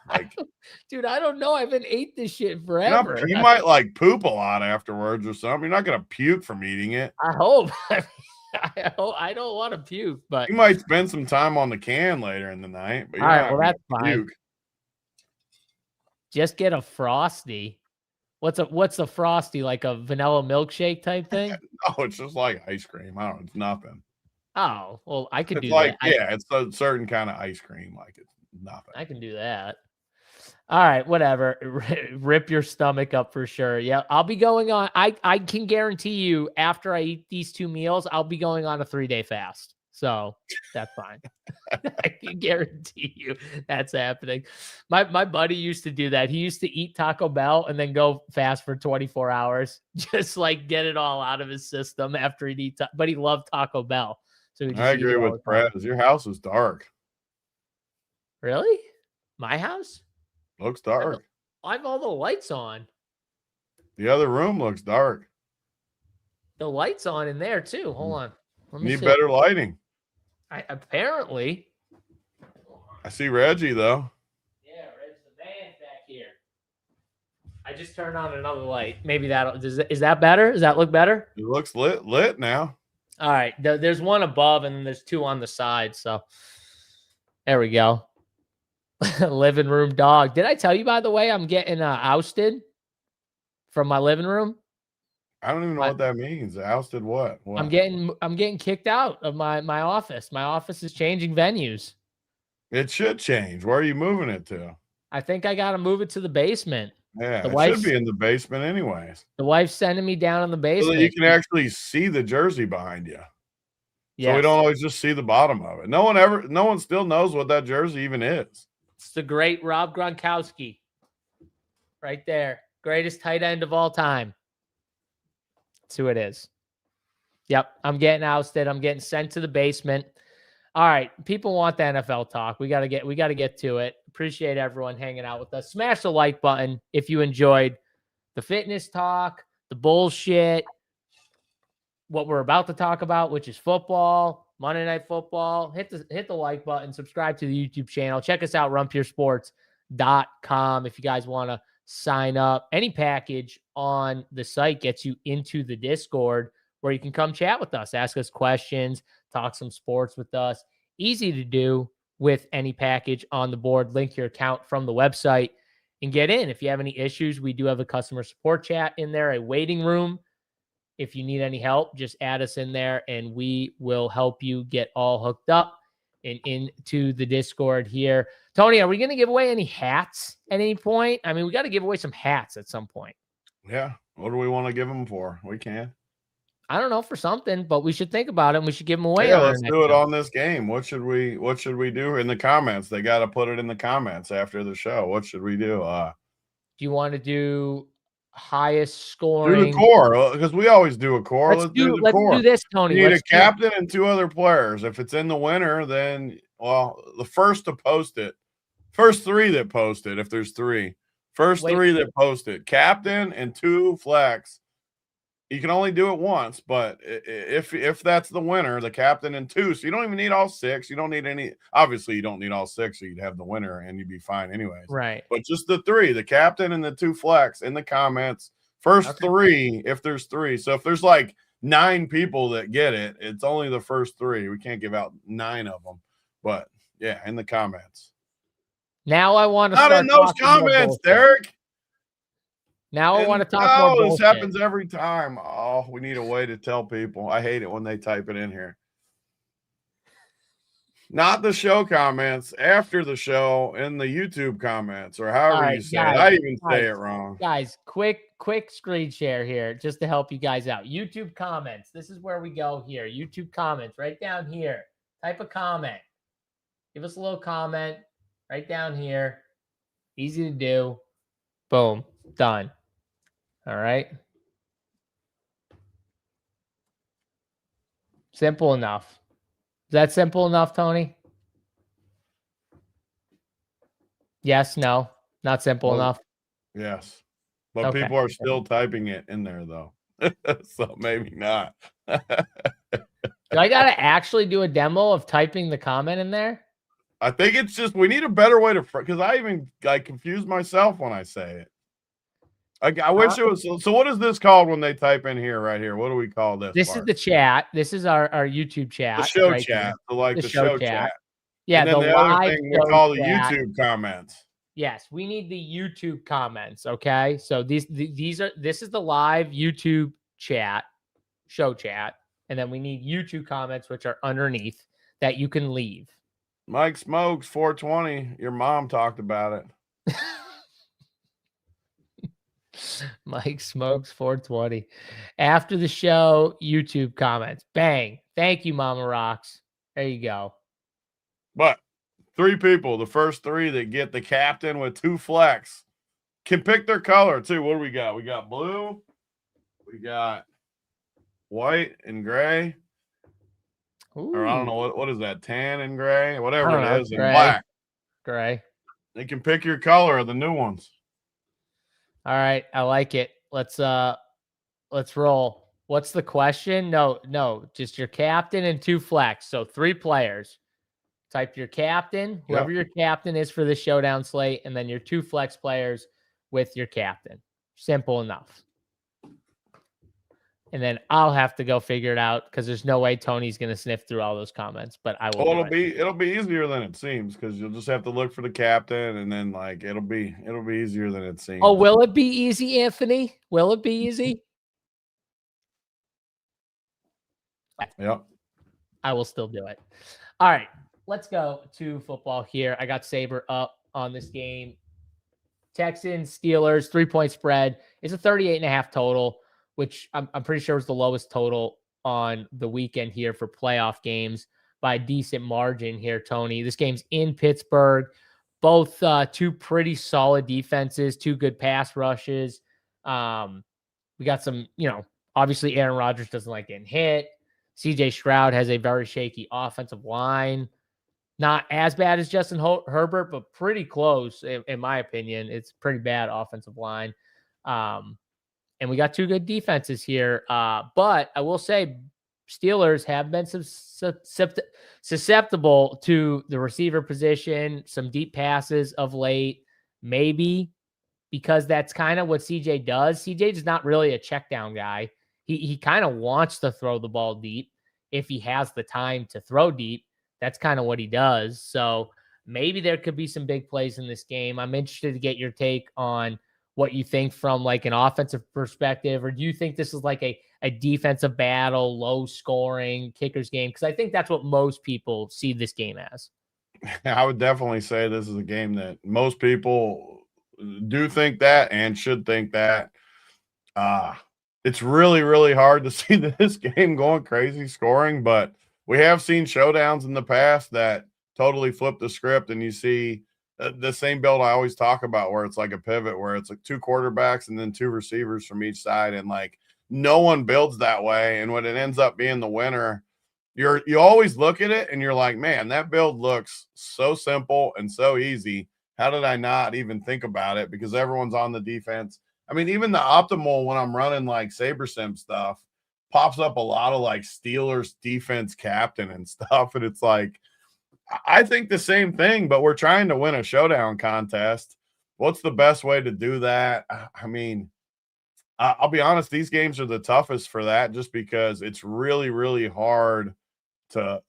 dude. I don't know. I haven't ate this shit forever. You might poop a lot afterwards or something. You're not gonna puke from eating it. I hope. I don't want to puke, but you might spend some time on the can later in the night. But all right, well that's fine. Just get a Frosty. What's a Frosty, like a vanilla milkshake type thing? No, it's just like ice cream. I don't know. It's nothing. Oh, well, I could It's do like, that. yeah, it's a certain kind of ice cream. Like it's nothing. I can do that. All right, whatever. Rip your stomach up for sure. Yeah, I'll be going on. I can guarantee you after I eat these 2 meals, I'll be going on a 3-day fast. So that's fine. I can guarantee you that's happening. My buddy used to do that. He used to eat Taco Bell and then go fast for 24 hours, just like get it all out of his system after he'd eat. But he loved Taco Bell. So he just I eat agree it all with the time. Brad. Your house is dark. Really? My house? Looks dark. I have all the lights on. The other room looks dark. The lights on in there too. Hold on. Let me Need see. better lighting. Apparently. I see Reggie though. Yeah, Reg's the man back here. I just turned on another light. Maybe that'll. Is that better? Does that look better? It looks lit now. All right. There's one above and then there's 2 on the side. So there we go. Living room dog. Did I tell you, by the way, I'm getting ousted from my living room? I don't even know what that means. Ousted what? I'm getting kicked out of my office. My office is changing venues. It should change. Where are you moving it to? I think I got to move it to the basement. Yeah, The it should be in the basement anyways. The wife's sending me down in the basement. So that you can actually see the jersey behind you. Yes. So we don't always just see the bottom of it. No one still knows what that jersey even is. It's the great Rob Gronkowski. Right there. Greatest tight end of all time. That's who it is. Yep. I'm getting ousted. I'm getting sent to the basement. All right. People want the NFL talk. We gotta get to it. Appreciate everyone hanging out with us. Smash the like button if you enjoyed the fitness talk, the bullshit, what we're about to talk about, which is football, Monday Night Football. Hit the like button, subscribe to the YouTube channel. Check us out, runpuresports.com. If you guys want to sign up, any package on the site gets you into the Discord where you can come chat with us, ask us questions, talk some sports with us. Easy to do with any package on the board. Link your account from the website and get in. If you have any issues, we do have a customer support chat in there, a waiting room. If you need any help, just add us in there and we will help you get all hooked up and into the Discord here. Tony, are we going to give away any hats at any point? I mean, we got to give away some hats at some point. Yeah. What do we want to give them for? We can. I don't know, for something, but we should think about it and we should give them away. Yeah, let's do it on this game. What should we do in the comments? They got to put it in the comments after the show. What should we do? Do you want to do highest scoring? Do the core, because we always do a core. Let's do the core. Do this, Tony. You need a captain and 2 other players. If it's in the winner, then the first to post it, first 3 that post it. If there's 3, first 3 that post it, captain and 2 flex. You can only do it once, but if that's the winner, the captain and 2, so you don't even need all 6. You don't need any. Obviously, you don't need all 6, so you'd have the winner and you'd be fine anyways. Right. But just the 3, the captain and the 2 flex in the comments. First 3, if there's 3. So if there's like 9 people that get it, it's only the first 3. We can't give out 9 of them. But yeah, in the comments. Now I want to start in those comments, Derek. Now I want to talk about this happens every time. Oh, we need a way to tell people. I hate it when they type it in here. Not the show comments, after the show in the YouTube comments, or however you say it. I even say it wrong. Guys, quick screen share here just to help you guys out. YouTube comments. This is where we go here. YouTube comments right down here. Type a comment. Give us a little comment right down here. Easy to do. Boom. Done. All right. Simple enough. Is that simple enough, Tony? Yes, no, not simple enough. Yes. But people are still typing it in there, though. So maybe not. Do I got to actually do a demo of typing the comment in there? I think it's just we need a better way to, because I confuse myself when I say it. I wish it was. So what is this called when they type in here, right here? What do we call this? This is the chat. This is our YouTube chat. The show chat. So like the show chat. Yeah, and then the other thing we call the YouTube comments. Yes, we need the YouTube comments. Okay, so this is the live YouTube chat, show chat, and then we need YouTube comments, which are underneath that you can leave. Mike Smokes 420. Your mom talked about it. Mike Smokes 420. After the show, YouTube comments. Bang. Thank you, Mama Rocks. There you go. But 3 people, the first 3 that get the captain with 2 flex, can pick their color too. What do we got? We got blue, we got white and gray. Ooh. Or I don't know what is that, tan and gray, whatever it is, and black. Gray. They can pick your color of the new ones. All right, I like it. Let's roll. What's the question? No, just your captain and 2 flex. So 3 players. Type your captain, whoever your captain is for the showdown slate, and then your 2 flex players with your captain. Simple enough. And then I'll have to go figure it out because there's no way Tony's going to sniff through all those comments. But I will. Well, it'll be easier than it seems because you'll just have to look for the captain, and then like it'll be easier than it seems. Oh, will it be easy, Anthony? Will it be easy? Yep. I will still do it. All right, let's go to football here. I got Saber up on this game. Texans, Steelers, 3-point spread. It's a 38.5 total, which I'm pretty sure was the lowest total on the weekend here for playoff games by a decent margin here, Tony. This game's in Pittsburgh. Both 2 pretty solid defenses, 2 good pass rushes. We got some, obviously Aaron Rodgers doesn't like getting hit. CJ Stroud has a very shaky offensive line. Not as bad as Justin Herbert, but pretty close, in my opinion. It's pretty bad offensive line. And we got 2 good defenses here. But I will say Steelers have been susceptible to the receiver position, some deep passes of late, maybe because that's kind of what CJ does. CJ is not really a check down guy. He kind of wants to throw the ball deep if he has the time to throw deep. That's kind of what he does. So maybe there could be some big plays in this game. I'm interested to get your take on what you think from like an offensive perspective, or do you think this is like a defensive battle, low scoring kickers game? Because I think that's what most people see this game as. I would definitely say this is a game that most people do think that and should think that. It's really, really hard to see this game going crazy scoring, but we have seen showdowns in the past that totally flip the script, and you see the same build I always talk about where it's like a pivot where it's like 2 quarterbacks and then 2 receivers from each side, and like no one builds that way. And when it ends up being the winner, you always look at it and you're like, man, that build looks so simple and so easy. How did I not even think about it? Because everyone's on the defense. I mean, even the optimal when I'm running like SaberSim stuff pops up a lot of like Steelers defense captain and stuff. And it's like, I think the same thing, but we're trying to win a showdown contest. What's the best way to do that? I mean, I'll be honest, these games are the toughest for that just because it's really, really hard to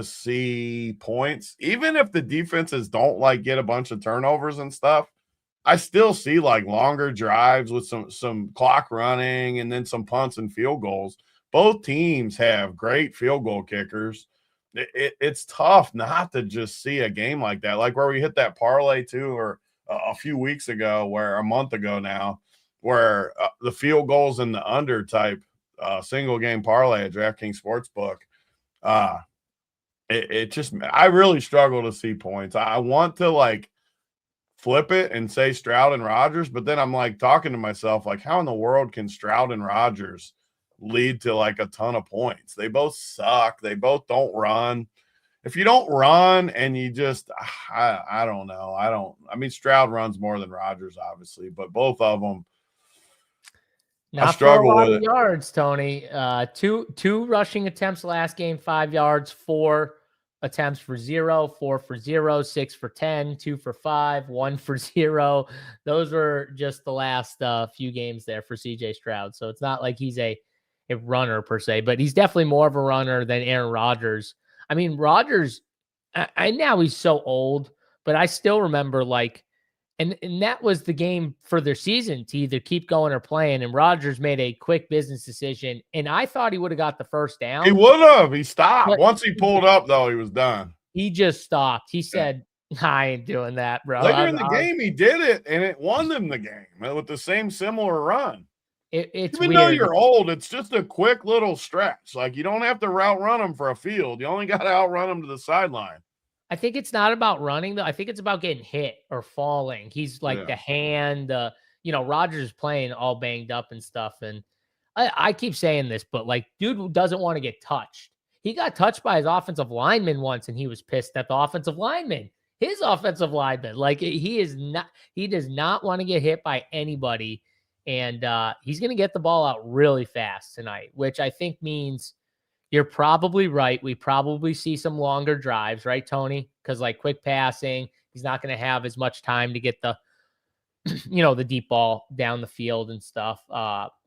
see points. Even if the defenses don't like get a bunch of turnovers and stuff, I still see like longer drives with some clock running and then some punts and field goals. Both teams have great field goal kickers. It's tough not to just see a game like that, like where we hit that parlay too, or a few weeks ago, where a month ago now, where the field goals and the under type single game parlay at DraftKings Sportsbook. It just, I really struggle to see points. I want to like flip it and say Stroud and Rodgers, but then I'm like talking to myself, like, how in the world can Stroud and Rodgers lead to like a ton of points? They both suck. They both don't run. If you don't run and you just, I don't know. I mean, Stroud runs more than Rodgers, obviously, but both of them, Not I struggle for a lot with of it. yards, Tony. Two rushing attempts last game, 5 yards, 4 attempts for 0, 4 for 0, 6 for 10, 2 for 5, 1 for 0. Those were just the last few games there for CJ Stroud. So it's not like he's a runner per se, but he's definitely more of a runner than Aaron Rodgers. I mean, Rodgers, I now he's so old, but I still remember like And that was the game for their season to either keep going or playing. And Rodgers made a quick business decision. And I thought he would have got the first down. He would have. He stopped. But Once he pulled up, though, he was done. He just stopped. He said, I ain't doing that, bro. Later in the game, he did it, and it won them the game with the same similar run. It's Even weird. though you're old, it's just a quick little stretch. Like, you don't have to route run them for a field. You only got to outrun them to the sideline. I think it's not about running, though. I think it's about getting hit or falling. He's like the hand, Rodgers is playing all banged up and stuff. And I keep saying this, but like, dude doesn't want to get touched. He got touched by his offensive lineman once, and he was pissed at the offensive lineman. His offensive lineman, like he does not want to get hit by anybody. And he's going to get the ball out really fast tonight, which I think means you're probably right. We probably see some longer drives, right, Tony? Because like quick passing, he's not going to have as much time to get the, the deep ball down the field and stuff,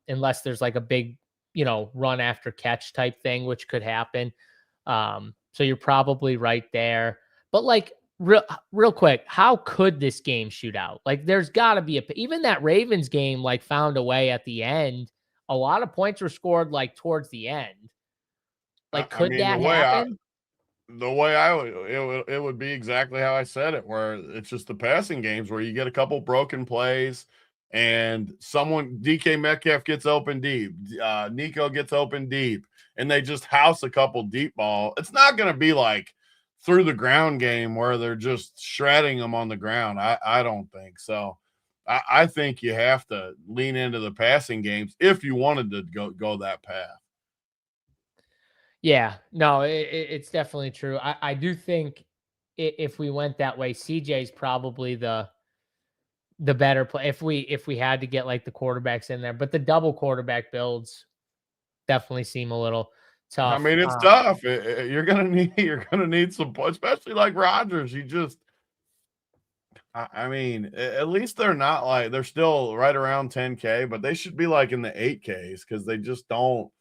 unless there's like a big, run after catch type thing, which could happen. So you're probably right there. But like real quick, how could this game shoot out? Like there's got to be even that Ravens game like found a way at the end. A lot of points were scored like towards the end. Like, could that happen? The way it would be exactly how I said it, where it's just the passing games where you get a couple broken plays and DK Metcalf gets open deep, Nico gets open deep, and they just house a couple deep ball. It's not going to be like through the ground game where they're just shredding them on the ground. I don't think so. I think you have to lean into the passing games if you wanted to go that path. Yeah, no, it's definitely true. I do think if we went that way, CJ's probably the better play if we had to get like the quarterbacks in there. But the double quarterback builds definitely seem a little tough. I mean, it's tough. You're gonna need some, especially like Rodgers. I mean, at least they're not like they're still right around 10K, but they should be like in the 8Ks because they just don't.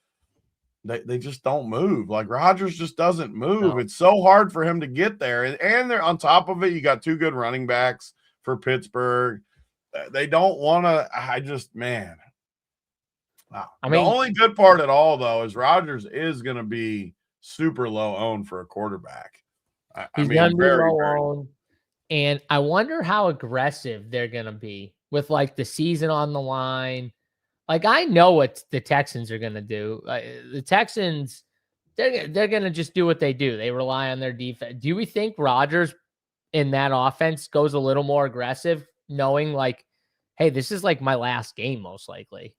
They just don't move. Like Rodgers just doesn't move. No. It's so hard for him to get there. And they're on top of it. You got two good running backs for Pittsburgh. They don't want to. Man. I mean, the only good part at all, though, is Rodgers is going to be super low owned for a quarterback. He's going to be low owned. And I wonder how aggressive they're going to be with like the season on the line. Like, I know what the Texans are going to do. The Texans, they're going to just do what they do. They rely on their defense. Do we think Rodgers in that offense goes a little more aggressive, knowing like, hey, this is like my last game most likely?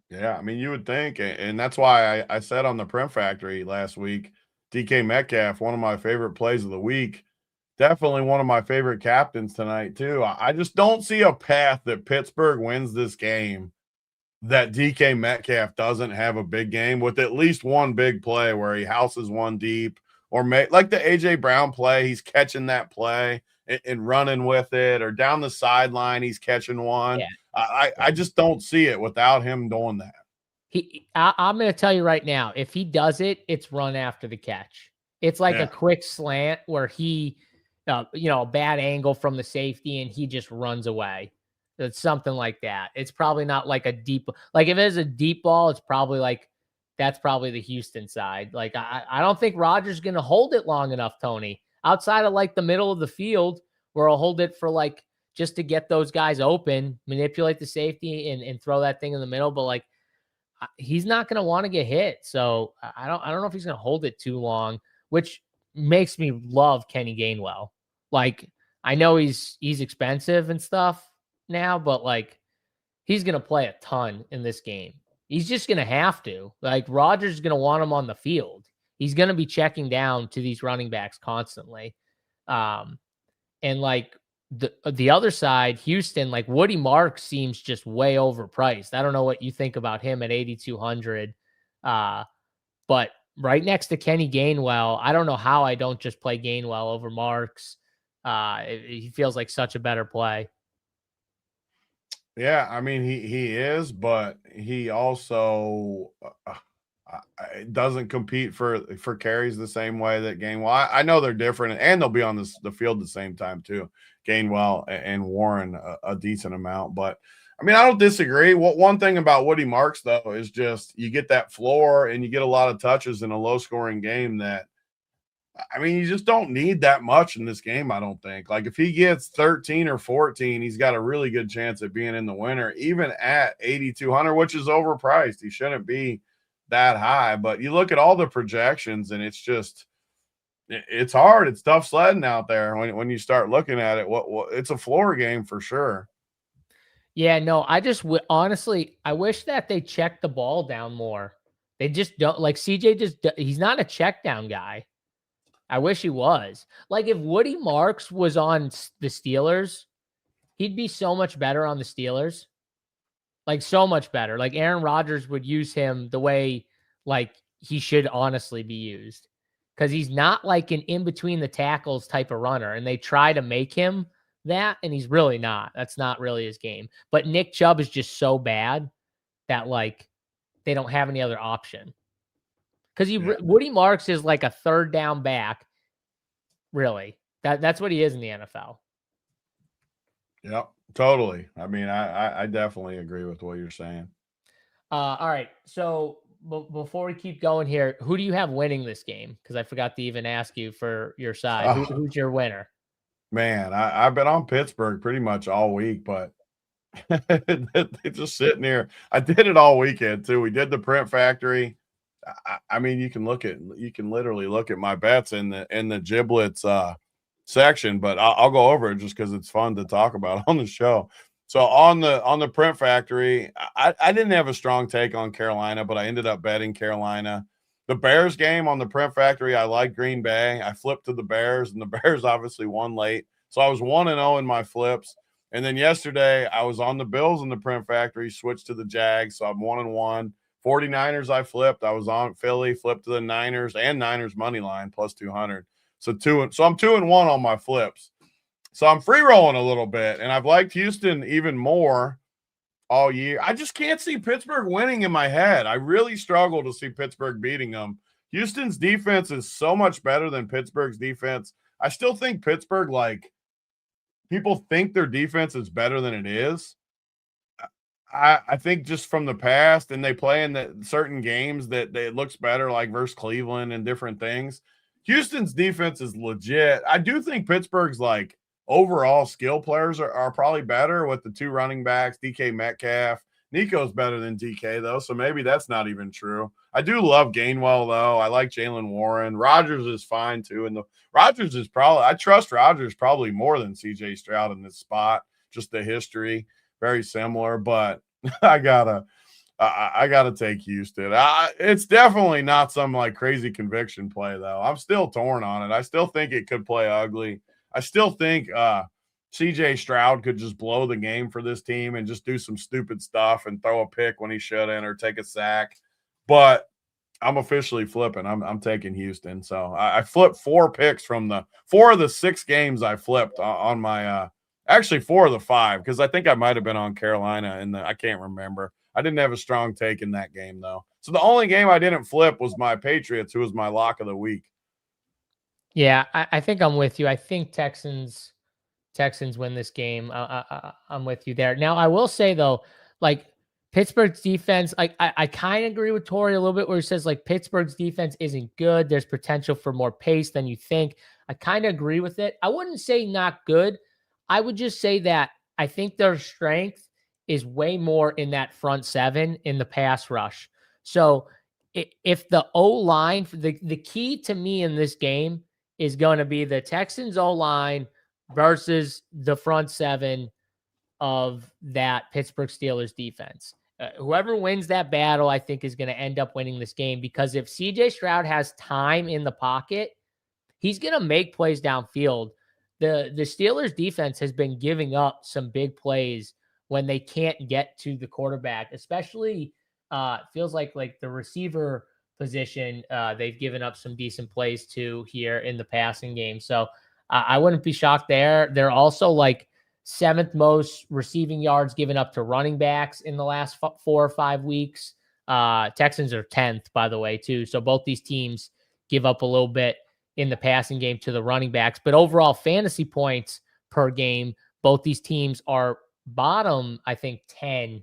Yeah, I mean, you would think. And that's why I said on the Print Factory last week, DK Metcalf, one of my favorite plays of the week. Definitely one of my favorite captains tonight, too. I just don't see a path that Pittsburgh wins this game that DK Metcalf doesn't have a big game with at least one big play where he houses one deep or like the AJ Brown play, he's catching that play and running with it, or down the sideline, he's catching one. Yeah. I just don't see it without him doing that. I'm going to tell you right now, if he does it, it's run after the catch. It's like a quick slant where he, a bad angle from the safety and he just runs away. It's something like that. It's probably not like a deep, like if it's a deep ball, it's probably like, that's probably the Houston side. Like, I don't think Rodgers is going to hold it long enough, Tony, outside of like the middle of the field where he'll hold it for like, just to get those guys open, manipulate the safety and throw that thing in the middle. But like, he's not going to want to get hit. So I don't know if he's going to hold it too long, which makes me love Kenny Gainwell. Like, I know he's expensive and stuff now, but like, he's going to play a ton in this game. He's just going to have to. Like, Rodgers is going to want him on the field. He's going to be checking down to these running backs constantly. And like the other side, Houston, like Woody Marks seems just way overpriced. I don't know what you think about him at 8,200. But right next to Kenny Gainwell, I don't know how I don't just play Gainwell over Marks. He feels like such a better play. Yeah, I mean, he is, but he also doesn't compete for carries the same way that Gainwell. I know they're different, and they'll be on the field the same time too. Gainwell and Warren a decent amount. But I mean, I don't disagree. One thing about Woody Marks, though, is just you get that floor and you get a lot of touches in a low-scoring game that, I mean, you just don't need that much in this game, I don't think. Like, if he gets 13 or 14, he's got a really good chance of being in the winner, even at 8,200, which is overpriced. He shouldn't be that high. But you look at all the projections, and it's just it's hard. It's tough sledding out there when you start looking at it. It's a floor game for sure. Yeah, no, I just honestly, I wish that they checked the ball down more. They just don't, like CJ he's not a check down guy. I wish he was. Like, if Woody Marks was on the Steelers, he'd be so much better on the Steelers. Like, so much better. Like, Aaron Rodgers would use him the way, like, he should honestly be used. Because he's not like an in-between the tackles type of runner. And they try to make him that, and he's really not. That's not really his game. But Nick Chubb is just so bad that, like, they don't have any other option. Because Woody Marks is like a third down back, really. That's what he is in the NFL. Yep, totally. I mean, I definitely agree with what you're saying. All right, so before we keep going here, who do you have winning this game? Because I forgot to even ask you for your side. Who's your winner? Man, I've been on Pittsburgh pretty much all week, but they're just sitting here. I did it all weekend too. We did the print factory. I mean, you can literally look at my bets in the giblets section, but I'll go over it just because it's fun to talk about on the show. So on the print factory, I didn't have a strong take on Carolina, but I ended up betting Carolina. The Bears game on the print factory, I like Green Bay. I flipped to the Bears, and the Bears obviously won late. So I was 1-0 in my flips. And then yesterday, I was on the Bills in the print factory, switched to the Jags. So I'm 1-1. 49ers, I flipped. I was on Philly, flipped to the Niners and Niners money line plus 200. So I'm 2-1 on my flips. So I'm free rolling a little bit, and I've liked Houston even more all year. I just can't see Pittsburgh winning in my head. I really struggle to see Pittsburgh beating them. Houston's defense is so much better than Pittsburgh's defense. I still think Pittsburgh, like, people think their defense is better than it is. I think just from the past, and they play in certain games that it looks better, like versus Cleveland and different things. Houston's defense is legit. I do think Pittsburgh's, like, overall skill players are probably better with the two running backs, DK Metcalf. Nico's better than DK, though, so maybe that's not even true. I do love Gainwell, though. I like Jalen Warren. Rodgers is fine, too. And I trust Rodgers probably more than CJ Stroud in this spot, just the history, very similar. But I gotta take Houston. It's definitely not some, like, crazy conviction play, though. I'm still torn on it. I still think it could play ugly. I still think CJ Stroud could just blow the game for this team and just do some stupid stuff and throw a pick when he shouldn't or take a sack. But I'm officially flipping. I'm taking Houston. So I flipped 4 picks from 4 of the 6 games I flipped on my actually 4 of the 5, because I think I might have been on Carolina and I can't remember. I didn't have a strong take in that game, though. So the only game I didn't flip was my Patriots, who was my lock of the week. Yeah, I think I'm with you. I think Texans win this game. I'm with you there. Now, I will say, though, like, Pittsburgh's defense, I kind of agree with Tori a little bit where he says, like, Pittsburgh's defense isn't good. There's potential for more pace than you think. I kind of agree with it. I wouldn't say not good. I would just say that I think their strength is way more in that front 7 in the pass rush. So if the O-line, the key to me in this game is going to be the Texans O-line versus the front 7 of that Pittsburgh Steelers defense. Whoever wins that battle, I think, is going to end up winning this game, because if CJ Stroud has time in the pocket, he's going to make plays downfield. The Steelers defense has been giving up some big plays when they can't get to the quarterback, especially feels like the receiver position. They've given up some decent plays too here in the passing game. So I wouldn't be shocked there. They're also, like, 7th most receiving yards given up to running backs in the last 4 or 5 weeks. Texans are 10th, by the way, too. So both these teams give up a little bit in the passing game to the running backs. But overall fantasy points, per game. Both these teams are bottom, I think, 10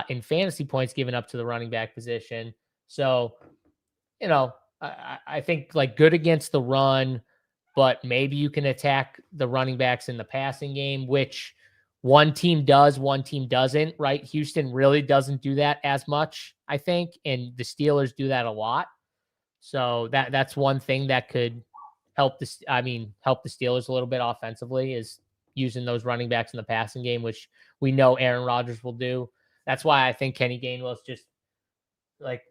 in fantasy points given up to the running back position. So, I think like good against the run, but maybe you can attack the running backs in the passing game, which one team does, one team doesn't, right? Houston really doesn't do that as much, I think, and the Steelers do that a lot. So that's one thing that could help help the Steelers a little bit offensively is using those running backs in the passing game, which we know Aaron Rodgers will do. That's why I think Kenny Gainwell is just like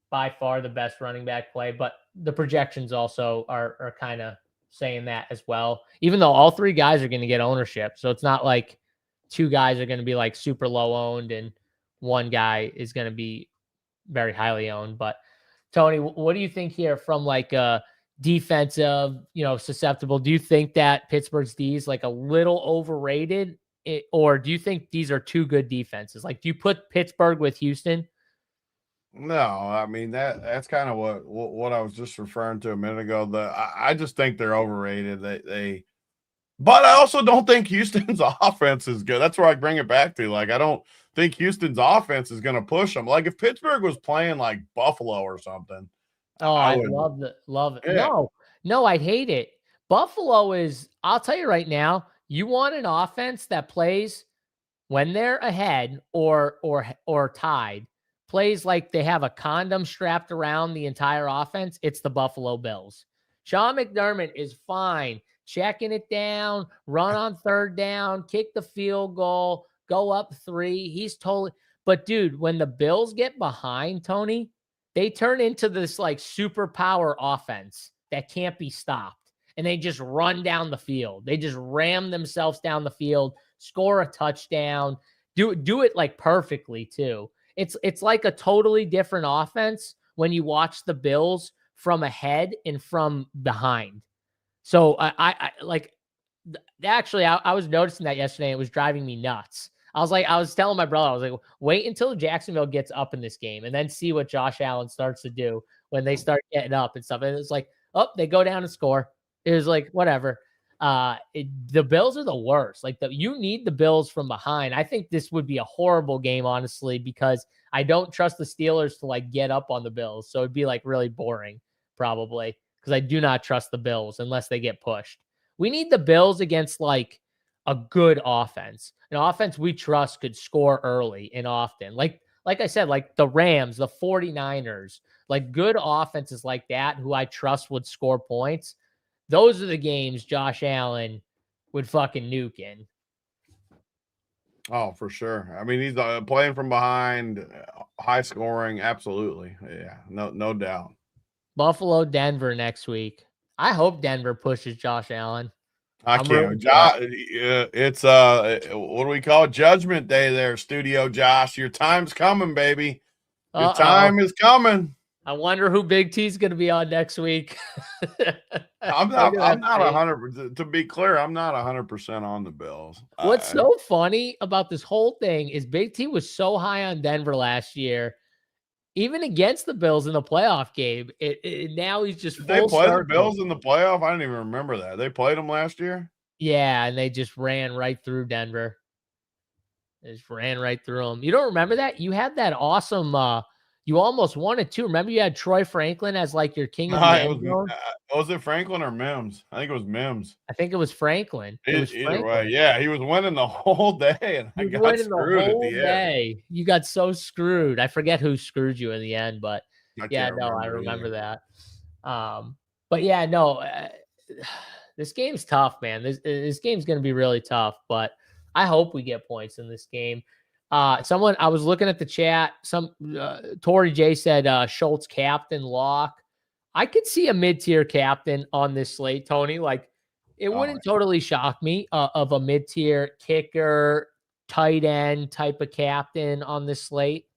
by far the best running back play, but the projections also are kind of saying that as well, even though all three guys are going to get ownership. So it's not like two guys are going to be like super low owned and one guy is going to be very highly owned. But Tony, what do you think here from like a defensive, susceptible? Do you think that Pittsburgh's D is like a little overrated, or do you think these are two good defenses? Like, do you put Pittsburgh with Houston? No, I mean that's kind of what I was just referring to a minute ago. I just think they're overrated. But I also don't think Houston's offense is good. That's where I bring it back to. Like, I don't think Houston's offense is going to push them. Like, if Pittsburgh was playing like Buffalo or something. Oh, I love it. Yeah. No, I hate it. Buffalo is, I'll tell you right now, you want an offense that plays when they're ahead or tied, plays like they have a condom strapped around the entire offense. It's the Buffalo Bills. Sean McDermott is fine checking it down, run on third down, kick the field goal, go up 3. He's totally, but dude, when the Bills get behind, Tony, they turn into this like superpower offense that can't be stopped. And they just run down the field. They just ram themselves down the field, score a touchdown, do it like perfectly too. It's like a totally different offense when you watch the Bills from ahead and from behind. So I was noticing that yesterday. It was driving me nuts. I was telling my brother, I was like, wait until Jacksonville gets up in this game and then see what Josh Allen starts to do when they start getting up and stuff. And it's like, oh, they go down and score. It was like, whatever. The Bills are the worst. Like you need the Bills from behind. I think this would be a horrible game, honestly, because I don't trust the Steelers to like get up on the Bills. So it'd be like really boring probably because I do not trust the Bills unless they get pushed. We need the Bills against like a good offense, an offense we trust could score early and often. Like I said, like the Rams, the 49ers, like good offenses like that who I trust would score points. Those are the games Josh Allen would fucking nuke in. Oh, for sure. I mean, he's playing from behind, high scoring. Absolutely. Yeah, no doubt. Buffalo, Denver next week. I hope Denver pushes Josh Allen. I can't. It's what do we call it? Judgment Day there, Studio Josh. Your time's coming, baby. Your time is coming. I wonder who Big T's going to be on next week. I'm not 100%. To be clear, I'm not 100% on the Bills. What's so funny about this whole thing is Big T was so high on Denver last year, even against the Bills in the playoff game. Now he's just full They played circle. the Bills in the playoff. I didn't even remember that. They played them last year. Yeah, and they just ran right through Denver. They just ran right through them. You don't remember that? You had that awesome. You almost won it too. Remember, you had Troy Franklin as like your king of the end zone? Was it Franklin or Mims? I think it was Mims. I think it was Franklin. Either way, yeah, he was winning the whole day, and I got screwed at the end. You got so screwed. I forget who screwed you in the end, but I remember that. But yeah, no, this game's tough, man. This game's going to be really tough, but I hope we get points in this game. I was looking at the chat. Tori J said Schultz captain lock. I could see a mid-tier captain on this slate, Tony. Like it wouldn't totally shock me of a mid-tier kicker, tight end type of captain on this slate.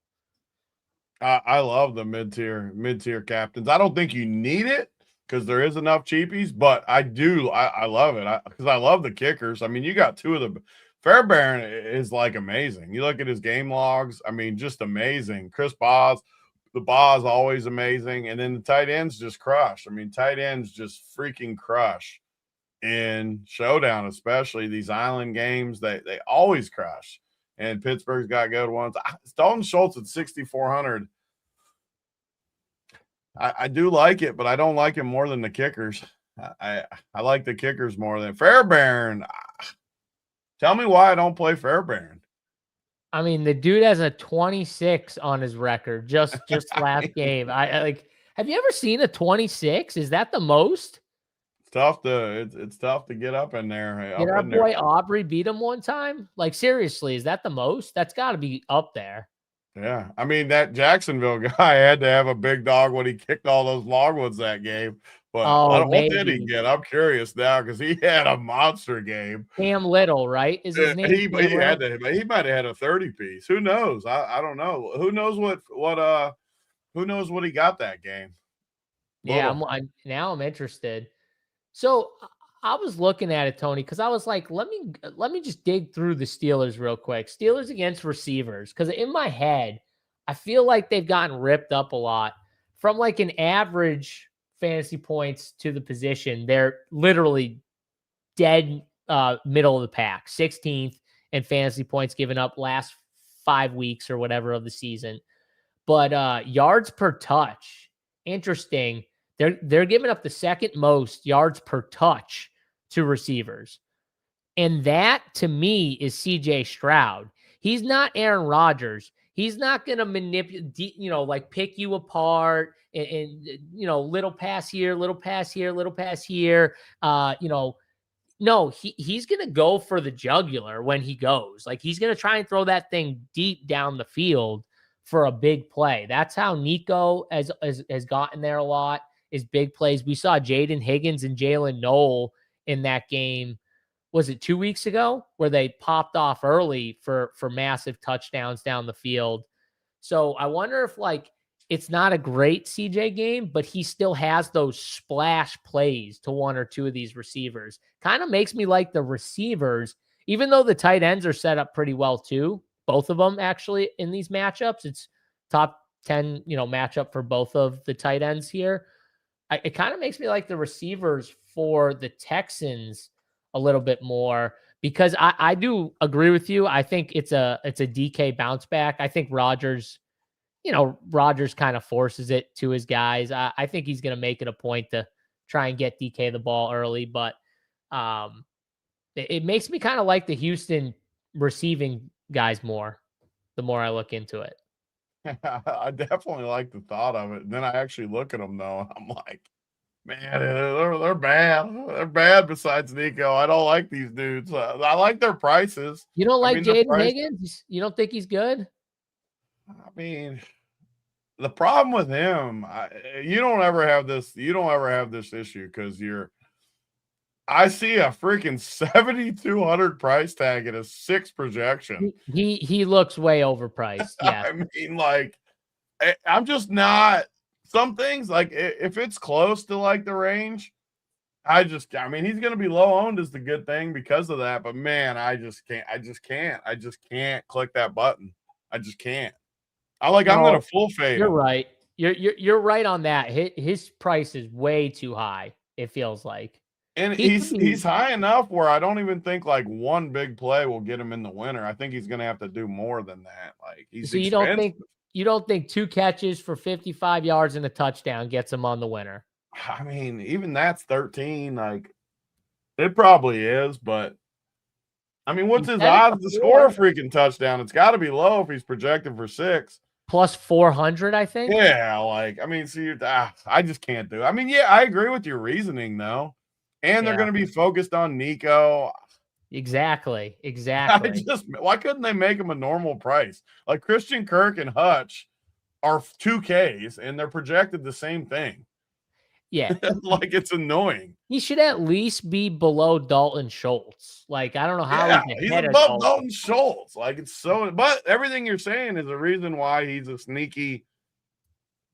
I love the mid-tier captains. I don't think you need it because there is enough cheapies, but I do. I love it because I love the kickers. I mean, you got two of the. Fairbairn is like amazing. You look at his game logs. I mean, just amazing. Chris Boz, the Boz always amazing. And then the tight ends just crush. I mean, tight ends just freaking crush. in Showdown, especially these island games, they always crush. And Pittsburgh's got good ones. Dalton Schultz at 6,400. I do like it, but I don't like him more than the kickers. I like the kickers more than Fairbairn. Tell me why I don't play Fairbairn. I mean, the dude has a 26 on his record just last game. I like. Have you ever seen a 26? Is that the most? It's tough to get up in there. Did our boy Aubrey beat him one time? Like, seriously, is that the most? That's got to be up there. Yeah. I mean, that Jacksonville guy had to have a big dog when he kicked all those logwoods that game. But what did he get? I'm curious now because he had a monster game. Cam Little, right? Is his name? He might have had a 30-piece. Who knows? I don't know. Who knows who knows what he got that game? Yeah, now I'm interested. So I was looking at it, Tony, because I was like, let me just dig through the Steelers real quick. Steelers against receivers, because in my head, I feel like they've gotten ripped up a lot from like an average fantasy points to the position. They're literally dead middle of the pack, 16th in fantasy points given up last 5 weeks or whatever of the season. But yards per touch, interesting. They're giving up the second most yards per touch to receivers. And that, to me, is CJ Stroud. He's not Aaron Rodgers. He's not going to manipulate, like pick you apart and little pass here, little pass here, little pass here. No, he's going to go for the jugular when he goes. Like, he's going to try and throw that thing deep down the field for a big play. That's how Nico has gotten there a lot, is big plays. We saw Jaden Higgins and Jalen Noel in that game. Was it 2 weeks ago where they popped off early for massive touchdowns down the field? So I wonder if it's not a great CJ game, but he still has those splash plays to one or two of these receivers. Kind of makes me like the receivers, even though the tight ends are set up pretty well too. Both of them actually in these matchups. It's top 10, matchup for both of the tight ends here. It kind of makes me like the receivers for the Texans a little bit more, because I do agree with you. I think it's a DK bounce back. I think Rodgers kind of forces it to his guys. I think he's going to make it a point to try and get DK the ball early, but it makes me kind of like the Houston receiving guys more, the more I look into it. I definitely like the thought of it. And then I actually look at them though, and I'm like, man, they're bad. They're bad besides Nico. I don't like these dudes. I like their prices. You don't like Jaden Higgins? You don't think he's good? I mean, the problem with him, you don't ever have this issue because I see a freaking 7,200 price tag at a 6 projection. He looks way overpriced. Yeah. I mean, I'm just not. Some things, like if it's close to like the range, I mean, he's going to be low owned is the good thing because of that. But man, I just can't click that button. I just can't. I'm going to full fade. You're right. You're right on that. His price is way too high. It feels like. And he's high enough where I don't even think like one big play will get him in the winner. I think he's going to have to do more than that. Like he's expensive. You don't think 2 catches for 55 yards and a touchdown gets him on the winner? I mean, even that's 13. Like it probably is, but I mean, what's his odds to score a freaking touchdown? It's got to be low if he's projected for 6. Plus 400, I think. Yeah, I mean, see, I just can't do it. I mean, yeah, I agree with your reasoning though. And they're going to be focused on Nico. Exactly. Why couldn't they make him a normal price? Like Christian Kirk and Hutch are 2Ks and they're projected the same thing. Yeah. It's annoying. He should at least be below Dalton Schultz. I don't know how he's above Dalton Schultz. But everything you're saying is a reason why he's a sneaky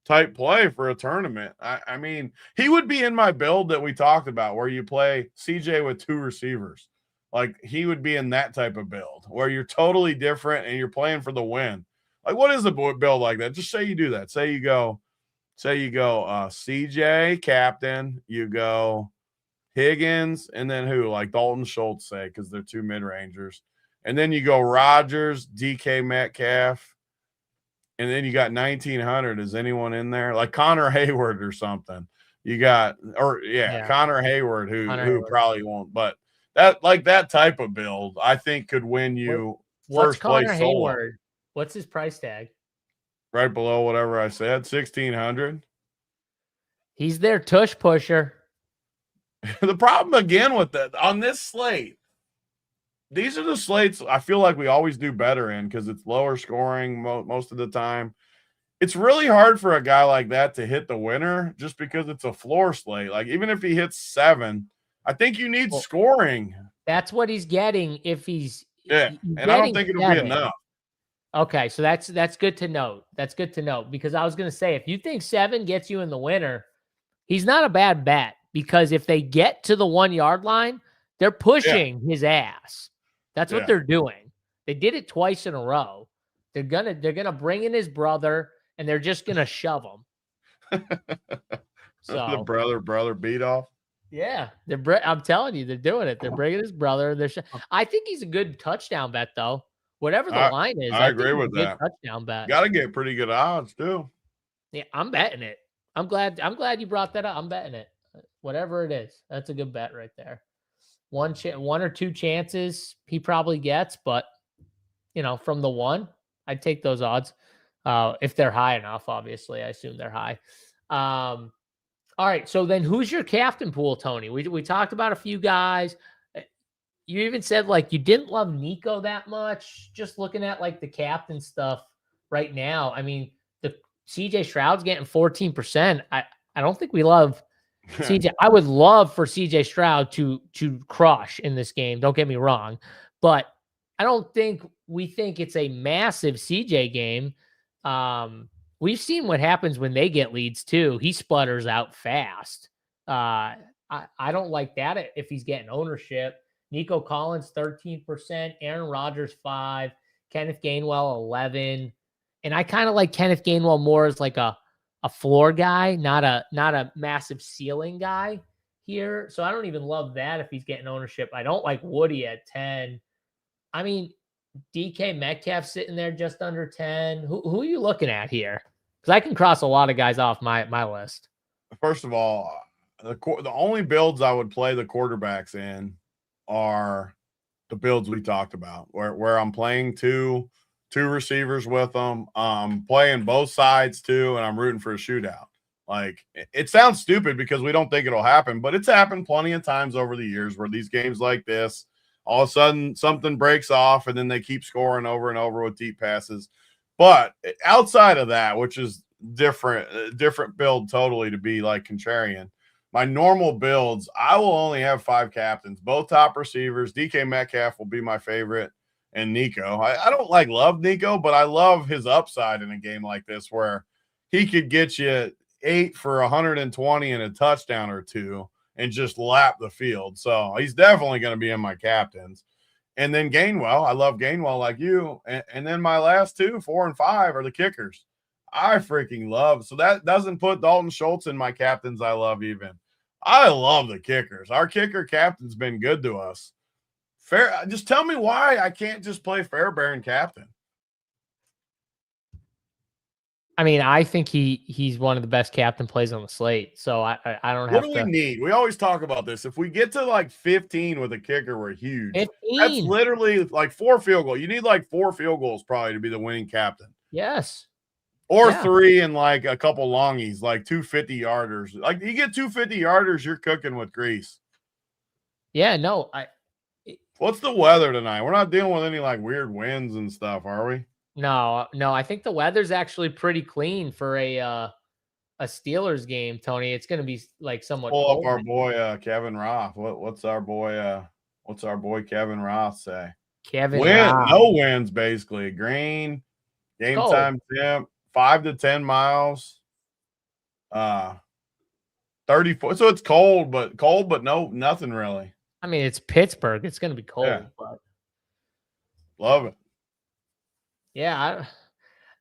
type play for a tournament. I mean, he would be in my build that we talked about where you play CJ with 2 receivers. He would be in that type of build where you're totally different and you're playing for the win. What is a build like that? Just say you do that. Say you go CJ captain, you go Higgins, and then who? Like Dalton Schultz, say, because they're two mid-rangers. And then you go Rodgers, DK Metcalf, and then you got 1,900. Is anyone in there? Like Connor Hayward or something. You got, Connor Hayward, who probably won't. But that type of build, I think, could win you first place Connor solo. Hayward? What's his price tag? Right below whatever I said, 1,600. He's their tush pusher. The problem again with that on this slate, these are the slates I feel like we always do better in because it's lower scoring most of the time. It's really hard for a guy like that to hit the winner just because it's a floor slate. Like even if he hits 7, I think you need scoring. That's what he's getting if he's and I don't think it'll be enough. Okay, so that's good to note. That's good to note because I was going to say if you think 7 gets you in the winner, he's not a bad bet because if they get to the 1 yard line, they're pushing his ass. That's what they're doing. They did it twice in a row. They're gonna bring in his brother and they're just gonna shove him. So the brother beat off. Yeah, I'm telling you, they're doing it. They're bringing his brother. I think he's a good touchdown bet though. Whatever the line is, I agree with that. Touchdown bet. Got to get pretty good odds too. Yeah, I'm betting it. I'm glad you brought that up. I'm betting it. Whatever it is, that's a good bet right there. One or two chances he probably gets, but from the 1, I'd take those odds if they're high enough. Obviously, I assume they're high. All right, so then who's your captain pool, Tony? We talked about a few guys. You even said like you didn't love Nico that much. Just looking at like the captain stuff right now, I mean, the CJ Stroud's getting 14%. I don't think we love CJ. I would love for CJ Stroud to crush in this game. Don't get me wrong, but I don't think we think it's a massive CJ game. We've seen what happens when they get leads too. He sputters out fast. I don't like that if he's getting ownership. Nico Collins 13%, Aaron Rodgers 5%, Kenneth Gainwell 11%, and I kind of like Kenneth Gainwell more as like a floor guy, not a massive ceiling guy here. So I don't even love that if he's getting ownership. I don't like Woody at 10. I mean, DK Metcalf sitting there just under 10. Who are you looking at here? Because I can cross a lot of guys off my list. First of all, the only builds I would play the quarterbacks in are the builds we talked about, where I'm playing two receivers with them, playing both sides too, and I'm rooting for a shootout. Like it sounds stupid because we don't think it'll happen, but it's happened plenty of times over the years where these games like this, all of a sudden something breaks off and then they keep scoring over and over with deep passes. But outside of that, which is different build totally to be like Contrarian, my normal builds, I will only have 5 captains, both top receivers. DK Metcalf will be my favorite, and Nico. I don't love Nico, but I love his upside in a game like this where he could get you 8 for 120 and a touchdown or 2 and just lap the field. So he's definitely going to be in my captains. And then Gainwell, I love Gainwell like you. And then my last 2, 4 and 5 are the kickers. I freaking love. So that doesn't put Dalton Schultz in my captains I love even. I love the kickers. Our kicker captain's been good to us. Just tell me why I can't just play Fairbairn captain. I mean, I think he's one of the best captain plays on the slate. So I don't have to. What do we need? We always talk about this. If we get to like 15 with a kicker, we're huge. 15. That's literally like 4 field goals. You need like 4 field goals probably to be the winning captain. Yes. Or 3 and like a couple longies, like 2 50-yarders. Like you get 2 50-yarders, you're cooking with grease. Yeah, no. What's the weather tonight? We're not dealing with any like weird winds and stuff, are we? No. I think the weather's actually pretty clean for a Steelers game, Tony. It's going to be like somewhat pull cold. Up our boy Kevin Roth. What's our boy Kevin Roth say? Roth. No winds basically. Green, game time temp, 5 to 10 miles. 34. So it's cold, but nothing really. I mean, it's Pittsburgh. It's going to be cold, but love it. Yeah.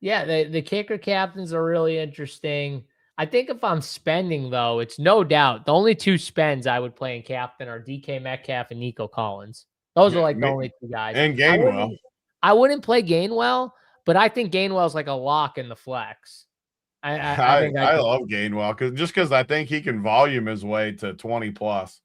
The kicker captains are really interesting. I think if I'm spending, though, it's no doubt the only two spends I would play in captain are DK Metcalf and Nico Collins. Those are like the only two guys. And Gainwell. I wouldn't play Gainwell, but I think Gainwell's like a lock in the flex. I think I love Gainwell because I think he can volume his way to 20 plus.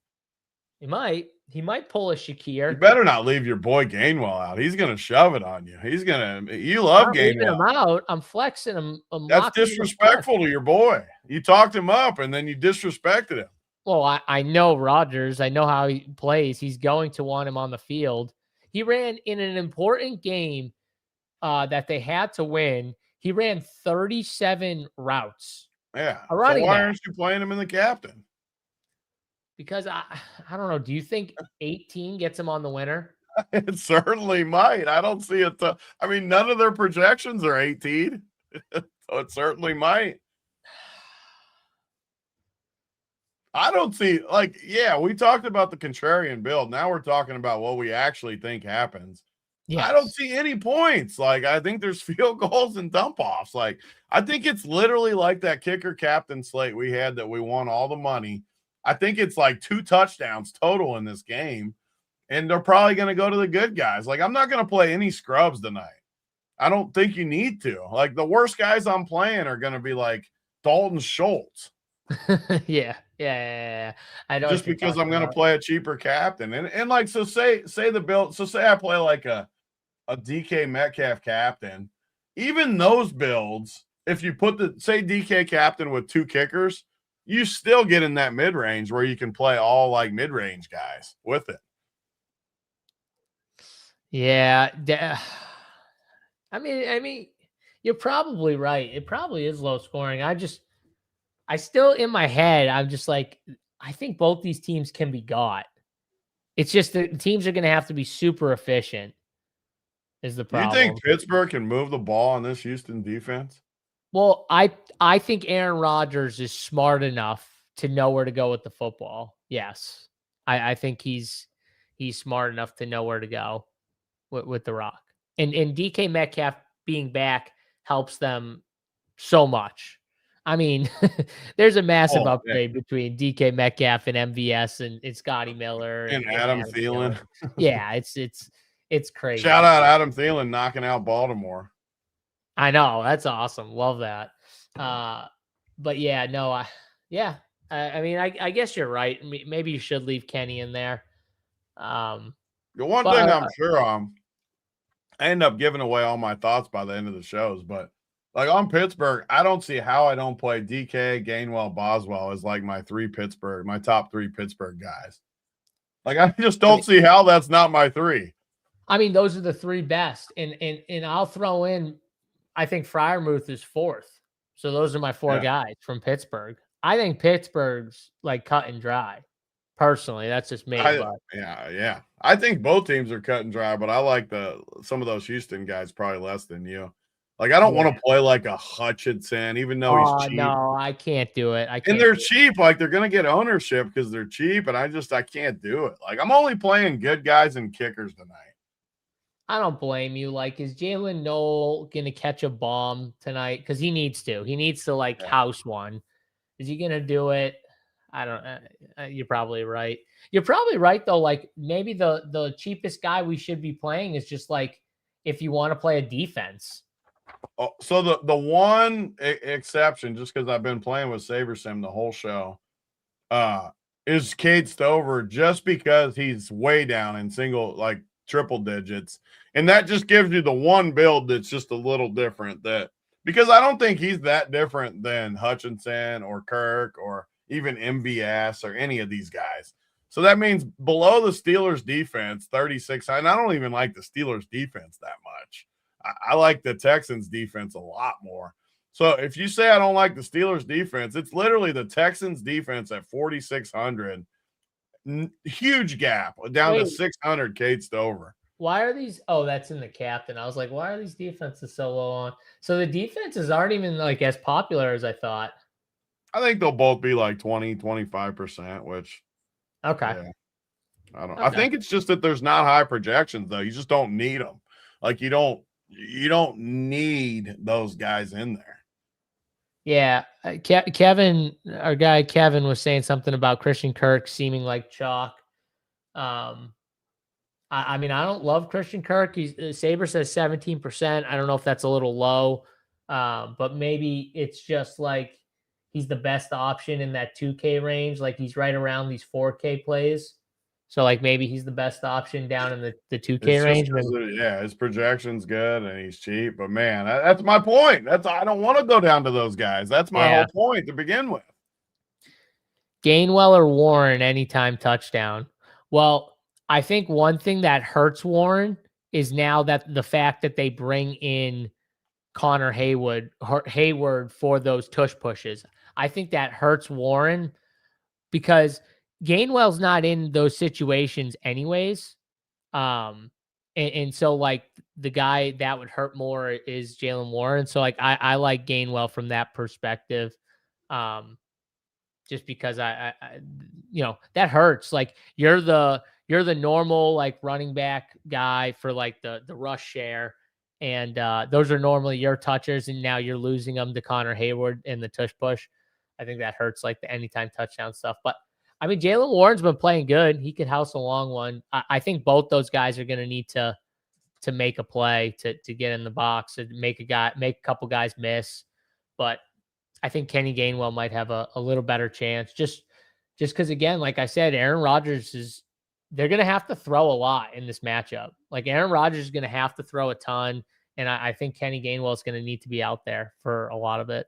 He might pull a Shakir. You better not leave your boy Gainwell out. He's gonna shove it on you. You love I'm leaving him Gainwell. out. I'm flexing him. That's disrespectful to your boy. You talked him up and then you disrespected him. Well, I know Rodgers. I know how he plays. He's going to want him on the field. He ran in an important game that they had to win. He ran 37 routes. Yeah. So why aren't you playing him in the captain? Because I don't know. Do you think 18 gets him on the winner? It certainly might. I don't see it. I mean, none of their projections are 18. So it certainly might. I don't see, we talked about the contrarian build. Now we're talking about what we actually think happens. Yes. I don't see any points. I think there's field goals and dump offs. I think it's literally like that kicker captain slate we had that we won all the money. I think it's 2 touchdowns total in this game, and they're probably going to go to the good guys. I'm not going to play any scrubs tonight. I don't think you need to. The worst guys I'm playing are going to be Dalton Schultz. Yeah. I don't just because I'm going to play a cheaper captain. And so say the build. So say I play a DK Metcalf captain. Even those builds, if you put say DK captain with 2 kickers, you still get in that mid-range where you can play all mid-range guys with it. Yeah. I mean, you're probably right. It probably is low scoring. I still in my head, I'm just I think both these teams can be got. It's just the teams are going to have to be super efficient is the problem. You think Pittsburgh can move the ball on this Houston defense? Well, I think Aaron Rodgers is smart enough to know where to go with the football. Yes. I think he's smart enough to know where to go with the rock. And DK Metcalf being back helps them so much. I mean, there's a massive upgrade between DK Metcalf and MVS and Scotty Miller and Adam Thielen. Yeah, it's crazy. Shout out Adam Thielen knocking out Baltimore. I know, that's awesome. Love that. But yeah, no, I mean, I guess you're right. Maybe you should leave Kenny in there. The one thing I'm sure I end up giving away all my thoughts by the end of the shows, but on Pittsburgh, I don't see how I don't play DK, Gainwell, Boswell as my top 3 Pittsburgh guys. I just don't see how that's not my 3. I mean, those are the 3 best. And I'll throw in, I think Freiermuth is 4th. So those are my 4 guys from Pittsburgh. I think Pittsburgh's cut and dry. Personally, that's just me. Yeah. I think both teams are cut and dry, but I like some of those Houston guys probably less than you. I don't want to play a Hutchinson, even though he's cheap. No, I can't do it. And they're cheap. They're going to get ownership because they're cheap, and I can't do it. I'm only playing good guys and kickers tonight. I don't blame you. Is Jalen Noel going to catch a bomb tonight? Because he needs to. He needs to, house one. Is he going to do it? I don't you're probably right. You're probably right, though. Maybe the cheapest guy we should be playing is just, if you want to play a defense. Oh, so the one exception, just because I've been playing with SaberSim the whole show, is Cade Stover, just because he's way down in triple digits. And that just gives you the one build that's just a little different, because I don't think he's that different than Hutchinson or Kirk or even MVS or any of these guys. So that means below the Steelers defense, 36. And I don't even like the Steelers defense that much. I like the Texans defense a lot more. So if you say I don't like the Steelers defense, it's literally the Texans defense at 4,600. Huge gap down to 600 Cade Stover. Why are these? Oh, that's in the captain. I was like, why are these defenses so low on? So the defenses aren't even as popular as I thought. I think they'll both be 20, 25%, which. Okay. Yeah, I don't. Okay. I think it's just that there's not high projections though. You just don't need them. You don't need those guys in there. Yeah, Kevin, our guy Kevin was saying something about Christian Kirk seeming like chalk. Um, I mean, I don't love Christian Kirk. Saber says 17%. I don't know if that's a little low, but maybe it's just like he's the best option in that 2K range. Like he's right around these 4K plays. So like maybe he's the best option down in the 2K It's just range. because, his projection's good and he's cheap. But man, that's my point. I don't want to go down to those guys. That's my whole point to begin with. Gainwell or Warren anytime touchdown. Well, I think one thing that hurts Warren is now that the fact that they bring in Connor Hayward for those tush pushes. I think that hurts Warren because Gainwell's not in those situations anyways. And so like the guy that would hurt more is Jalen Warren. So like I like Gainwell from that perspective. Just because I that hurts. Like you're the normal like running back guy for like the rush share. And those are normally your touchers, and now you're losing them to Connor Hayward in the tush push. I think that hurts like the anytime touchdown stuff. But I mean, Jalen Warren's been playing good. He could house a long one. I think both those guys are going to need to make a play to get in the box and make a couple guys miss. But I think Kenny Gainwell might have a little better chance just because, again, like I said, Aaron Rodgers they're going to have to throw a lot in this matchup. Like Aaron Rodgers is going to have to throw a ton. And I think Kenny Gainwell is going to need to be out there for a lot of it.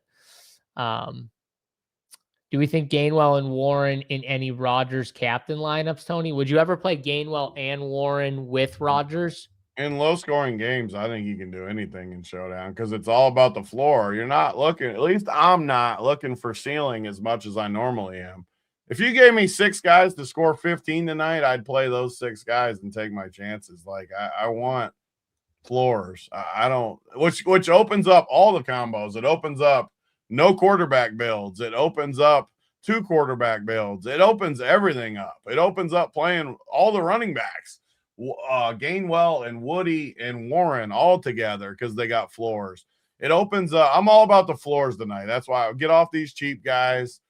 Do we think Gainwell and Warren in any Rodgers captain lineups, Tony? Would you ever play Gainwell and Warren with Rodgers? In low scoring games, I think you can do anything in Showdown because it's all about the floor. You're not looking, at least I'm not looking for ceiling as much as I normally am. If you gave me 6 guys to score 15 tonight, I'd play those 6 guys and take my chances. Like I want floors. I don't, which opens up all the combos. It opens up no quarterback builds. It opens up 2 quarterback builds. It opens everything up. It opens up playing all the running backs. Gainwell and Woody and Warren all together because they got floors. It opens up. I'm all about the floors tonight. That's why I get off these cheap guys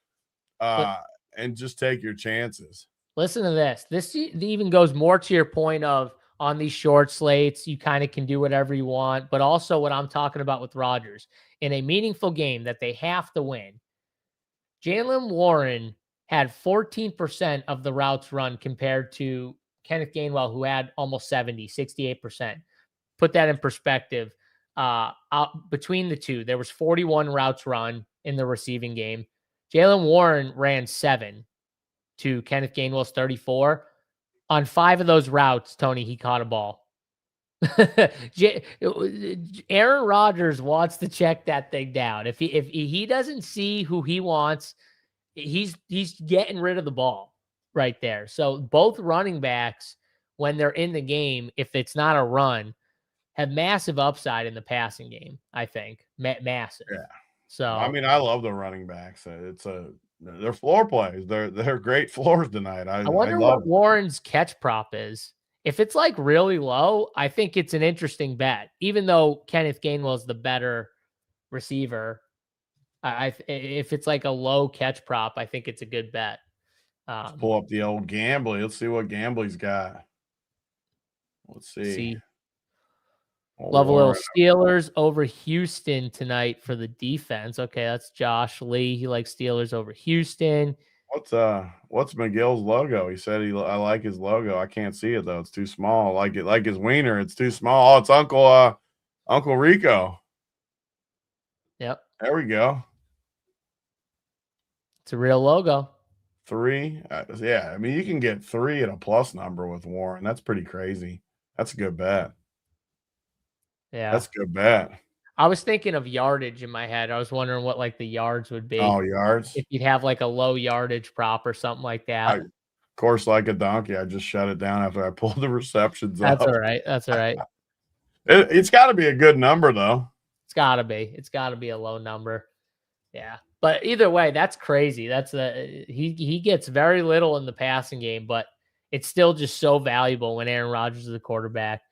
and just take your chances. Listen to this. This even goes more to your point of on these short slates, you kind of can do whatever you want, but also what I'm talking about with Rodgers in a meaningful game that they have to win. Jalen Warren had 14% of the routes run compared to Kenneth Gainwell, who had almost 68%. Put that in perspective. Between the two, there was 41 routes run in the receiving game. Jalen Warren ran 7 to Kenneth Gainwell's 34. On 5 of those routes, Tony, he caught a ball. Aaron Rodgers wants to check that thing down. If he doesn't see who he wants, he's getting rid of the ball right there. So both running backs, when they're in the game, if it's not a run, have massive upside in the passing game. I think massive. Yeah. So I mean, I love the running backs. They're floor plays. They're great floors tonight. I wonder what Warren's catch prop is. If it's like really low, I think it's an interesting bet. Even though Kenneth Gainwell is the better receiver, if it's like a low catch prop, I think it's a good bet. Let's pull up the old Gambly. Let's see what Gambly's got. Let's see. Love a little Steelers over Houston tonight for the defense. Okay, that's Josh Lee. He likes Steelers over Houston. What's McGill's logo? He said I like his logo. I can't see it though. It's too small. Like his wiener. It's too small. Oh, it's Uncle Rico. Yep. There we go. It's a real logo. 3. Yeah. I mean, you can get 3 at a plus number with Warren. That's pretty crazy. That's a good bet. Yeah. That's a good bet. I was thinking of yardage in my head. I was wondering what like the yards would be. Oh, yards. If you'd have like a low yardage prop or something like that. Of course, like a donkey, I just shut it down after I pulled the receptions up. That's all right. That's all right. It's got to be a good number though. It's got to be. It's got to be a low number. Yeah. But either way, that's crazy. He gets very little in the passing game, but it's still just so valuable when Aaron Rodgers is the quarterback.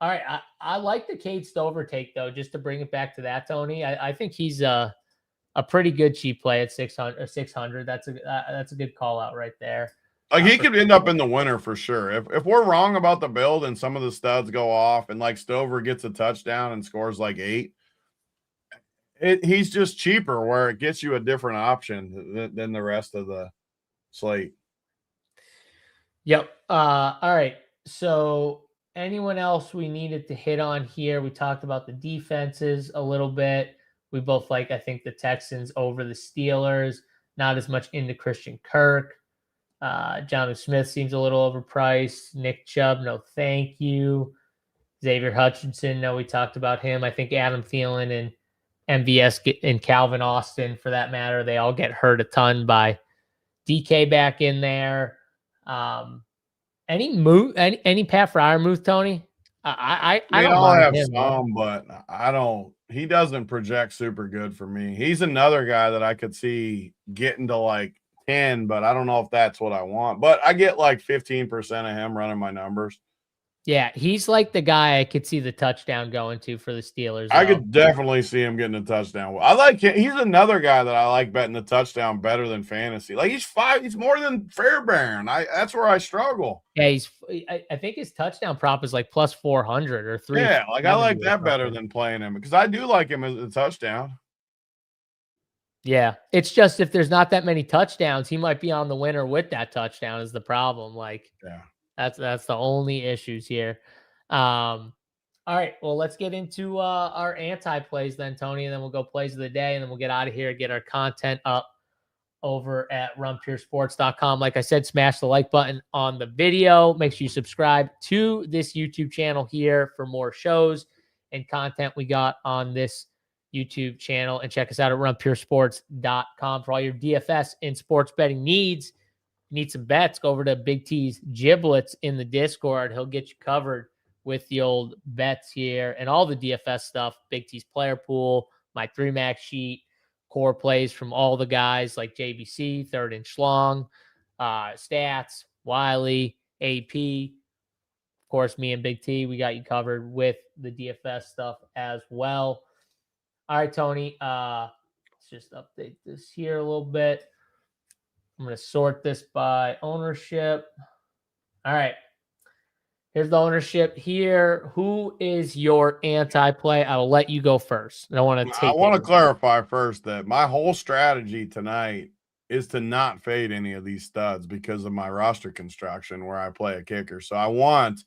All right. I like the Cade Stover take, though, just to bring it back to that, Tony. I think he's a pretty good cheap play at 600. That's a good call out right there. Like he could end up in the winner for sure. If we're wrong about the build and some of the studs go off and like Stover gets a touchdown and scores like 8, he's just cheaper where it gets you a different option than the rest of the slate. Yep. All right. So anyone else we needed to hit on here? We talked about the defenses a little bit. We both like, I think, the Texans over the Steelers. Not as much into Christian Kirk. Jonnu Smith seems a little overpriced. Nick Chubb, no thank you. Xavier Hutchinson, no, we talked about him. I think Adam Thielen and MVS and Calvin Austin, for that matter, they all get hurt a ton by DK back in there. Any Pat Freiermuth, Tony? I don't all have him, some, but I don't. He doesn't project super good for me. He's another guy that I could see getting to like 10, but I don't know if that's what I want. But I get like 15% of him running my numbers. Yeah, he's like the guy I could see the touchdown going to for the Steelers. I could definitely see him getting a touchdown. I like him. He's another guy that I like betting the touchdown better than fantasy. Like he's more than Fairbairn. That's where I struggle. Yeah, I think his touchdown prop is like plus 400 or 3. Yeah, like I like that better than playing him because I do like him as a touchdown. Yeah, it's just if there's not that many touchdowns, he might be on the winner with that touchdown is the problem. Like, yeah. That's the only issues here. All right, well, let's get into our anti-plays then, Tony, and then we'll go plays of the day, and then we'll get out of here and get our content up over at runpuresports.com. Like I said, smash the like button on the video. Make sure you subscribe to this YouTube channel here for more shows and content we got on this YouTube channel, and check us out at runpuresports.com for all your DFS and sports betting needs. Need some bets, go over to Big T's Giblets in the Discord. He'll get you covered with the old bets here and all the DFS stuff. Big T's player pool, my 3-max sheet, core plays from all the guys like JBC, Third and Schlong, Stats, Wiley, AP. Of course, me and Big T, we got you covered with the DFS stuff as well. All right, Tony, let's just update this here a little bit. I'm going to sort this by ownership. All right. Here's the ownership here. Who is your anti-play? I will let you go first. I want to clarify first that my whole strategy tonight is to not fade any of these studs because of my roster construction where I play a kicker. So I want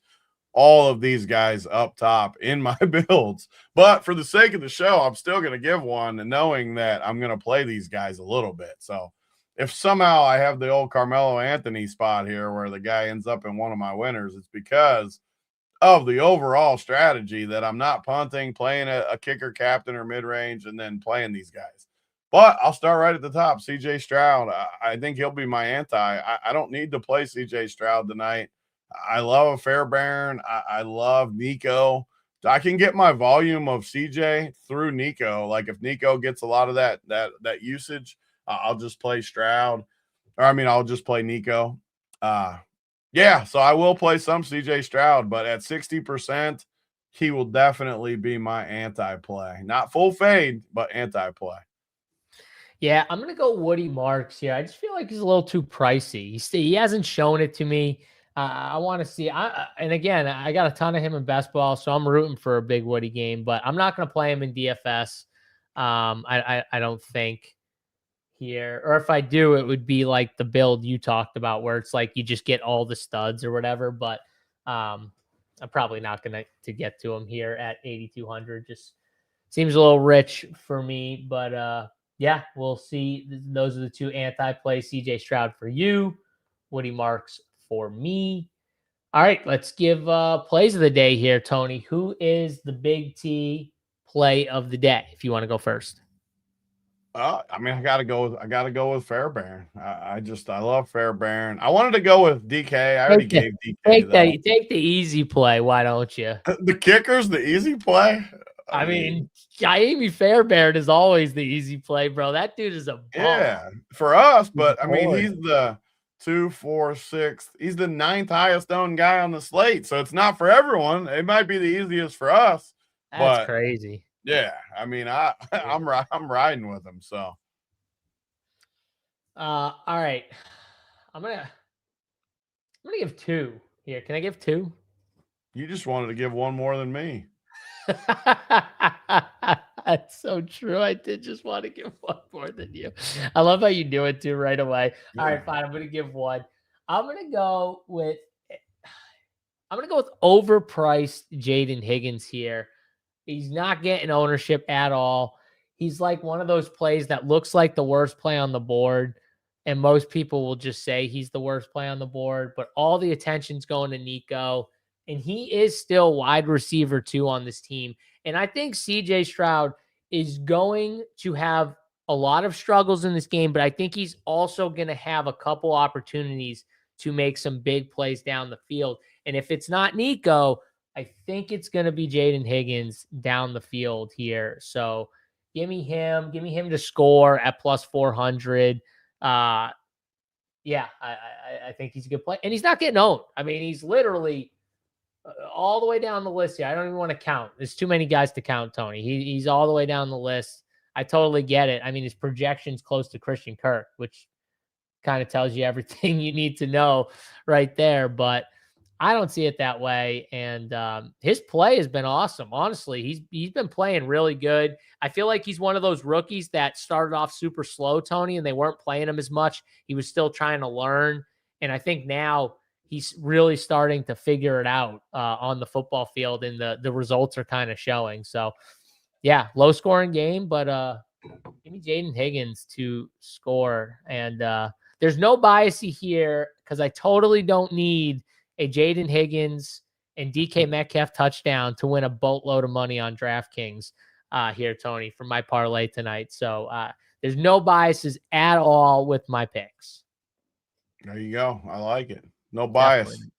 all of these guys up top in my builds. But for the sake of the show, I'm still going to give one, knowing that I'm going to play these guys a little bit. So if somehow I have the old Carmelo Anthony spot here where the guy ends up in one of my winners, it's because of the overall strategy that I'm not punting, playing a kicker, captain, or mid-range, and then playing these guys. But I'll start right at the top. CJ Stroud, I think he'll be my anti. I don't need to play CJ Stroud tonight. I love Fairbairn. I love Nico. I can get my volume of CJ through Nico. Like if Nico gets a lot of that usage, I'll just play Stroud. I'll just play Nico. Yeah, so I will play some CJ Stroud, but at 60%, he will definitely be my anti-play. Not full fade, but anti-play. Yeah, I'm going to go Woody Marks here. I just feel like he's a little too pricey. He hasn't shown it to me. I want to see. And again, I got a ton of him in best ball, so I'm rooting for a big Woody game, but I'm not going to play him in DFS. I don't think here, or if I do, it would be like the build you talked about where it's like you just get all the studs or whatever, but I'm probably not going to get to him here at 8,200. Just seems a little rich for me, but yeah, we'll see. Those are the two anti-play. CJ Stroud for you, Woody Marks for me. All right, let's give plays of the day here, Tony. Who is the Big T play of the day, if you want to go first? I gotta go with Fairbairn. I love Fairbairn. I wanted to go with DK. I already gave DK. Take the easy play. Why don't you? The kicker's the easy play. I mean, Jaime Fairbairn is always the easy play, bro. That dude is a ball. Yeah, for us, but I mean, 2, 4, 6. He's the 9th highest owned guy on the slate. So it's not for everyone. It might be the easiest for us. That's But crazy. yeah, I mean, I'm riding with him. So All right. I'm gonna give 2 here. Can I give 2? you just wanted to give one more than me. That's so true. I did just want to give 1 more than you. I love how you do it too right away. All right, fine. I'm gonna give 1. I'm gonna go with overpriced Jaden Higgins here. He's not getting ownership at all. He's like one of those plays that looks like the worst play on the board. And most people will just say he's the worst play on the board, but all the attention's going to Nico. And he is still wide receiver 2 on this team. And I think CJ Stroud is going to have a lot of struggles in this game, but I think he's also going to have a couple opportunities to make some big plays down the field. And if it's not Nico, I think it's going to be Jaden Higgins down the field here. So give me him to score at plus 400. Yeah, I think he's a good play. And he's not getting owned. I mean, he's literally all the way down the list here. I don't even want to count. There's too many guys to count, Tony. He's all the way down the list. I totally get it. I mean, his projection's close to Christian Kirk, which kind of tells you everything you need to know right there. But I don't see it that way. And his play has been awesome. Honestly, he's been playing really good. I feel like he's one of those rookies that started off super slow, Tony, and they weren't playing him as much. He was still trying to learn. And I think now he's really starting to figure it out on the football field, and the results are kind of showing. So, yeah, low scoring game, but give me Jaden Higgins to score. And there's no bias here because I totally don't need a Jaden Higgins and DK Metcalf touchdown to win a boatload of money on DraftKings here, Tony, for my parlay tonight. So there's no biases at all with my picks. There you go. I like it. No bias. Definitely.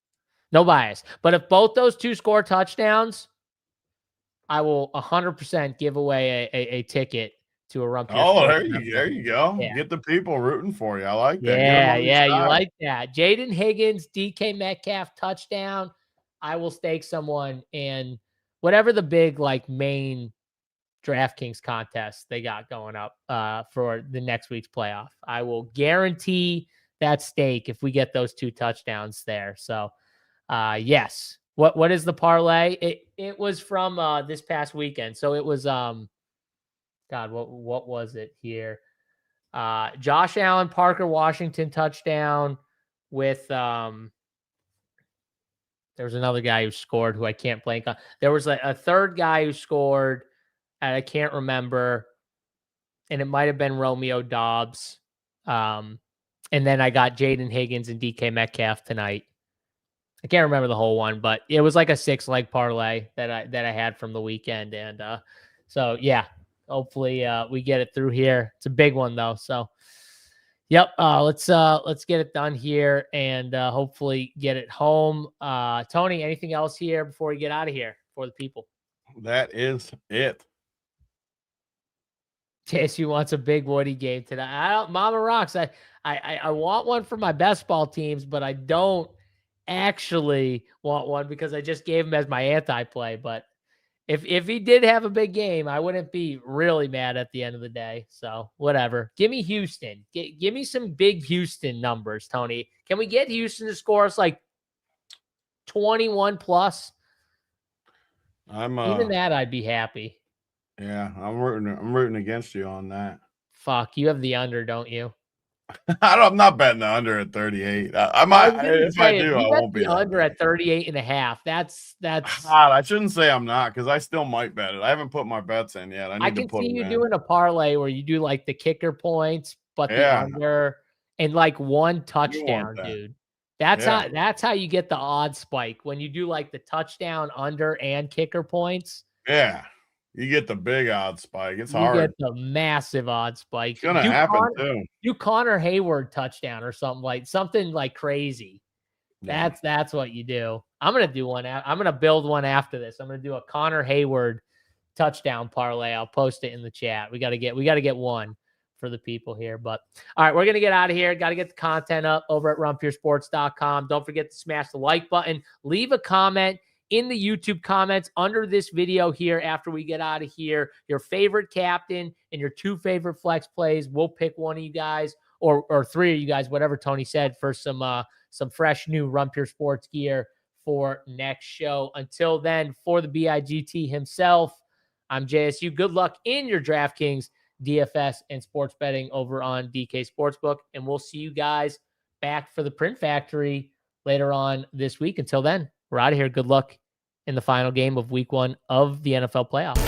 No bias. But if both those 2 score touchdowns, I will 100% give away a ticket to a Rump. Oh, there you go. Yeah. Get the people rooting for you. I like that. Yeah, you like that. Jaden Higgins, DK Metcalf touchdown. I will stake someone in whatever the big main DraftKings contest they got going up for the next week's playoff. I will guarantee that stake if we get those 2 touchdowns there. So, yes. What is the parlay? It was from this past weekend. So it was God, what was it here? Josh Allen, Parker Washington touchdown with there was another guy who scored who I can't blank on. There was a third guy who scored, and I can't remember, and it might have been Romeo Dobbs. And then I got Jaden Higgins and DK Metcalf tonight. I can't remember the whole one, but it was like a 6-leg parlay that I had from the weekend. And so, yeah, hopefully we get it through here. It's a big one, though. So, yep, let's get it done here and hopefully get it home. Tony, anything else here before we get out of here for the people? That is it. JSU wants a big Woody game today. Mama Rocks. I want one for my best ball teams, but I don't actually want one because I just gave him as my anti-play. But if he did have a big game, I wouldn't be really mad at the end of the day. So whatever. Give me Houston. Give me some big Houston numbers, Tony. Can we get Houston to score us 21 plus? Even that, I'd be happy. Yeah, I'm rooting against you on that. Fuck, you have the under, don't you? I'm not betting the under at 38. I might. If I do, I won't be under at 38.5. That's. God, I shouldn't say I'm not because I still might bet it. I haven't put my bets in yet. I can see you doing a parlay where you do the kicker points, but the under and one touchdown, dude. That's how you get the odd spike when you do the touchdown, under, and kicker points. Yeah. You get the big odd spike. It's hard. You get the massive odd spike. It's gonna happen too. Do Connor Hayward touchdown or something crazy. Yeah. That's what you do. I'm gonna do one. I'm gonna build one after this. I'm gonna do a Connor Hayward touchdown parlay. I'll post it in the chat. We gotta get one for the people here. But all right, we're going to get out of here. Got to get the content up over at runpuresports.com. Don't forget to smash the like button. Leave a comment in the YouTube comments under this video here after we get out of here. Your favorite captain and your 2 favorite flex plays. We'll pick one of you guys or 3 of you guys, whatever Tony said, for some fresh new Run Pure Sports gear for next show. Until then, for the BIGT himself, I'm JSU. Good luck in your DraftKings, DFS, and sports betting over on DK Sportsbook. And we'll see you guys back for the Print Factory later on this week. Until then, we're out of here. Good luck in the final game of week 1 of the NFL playoffs.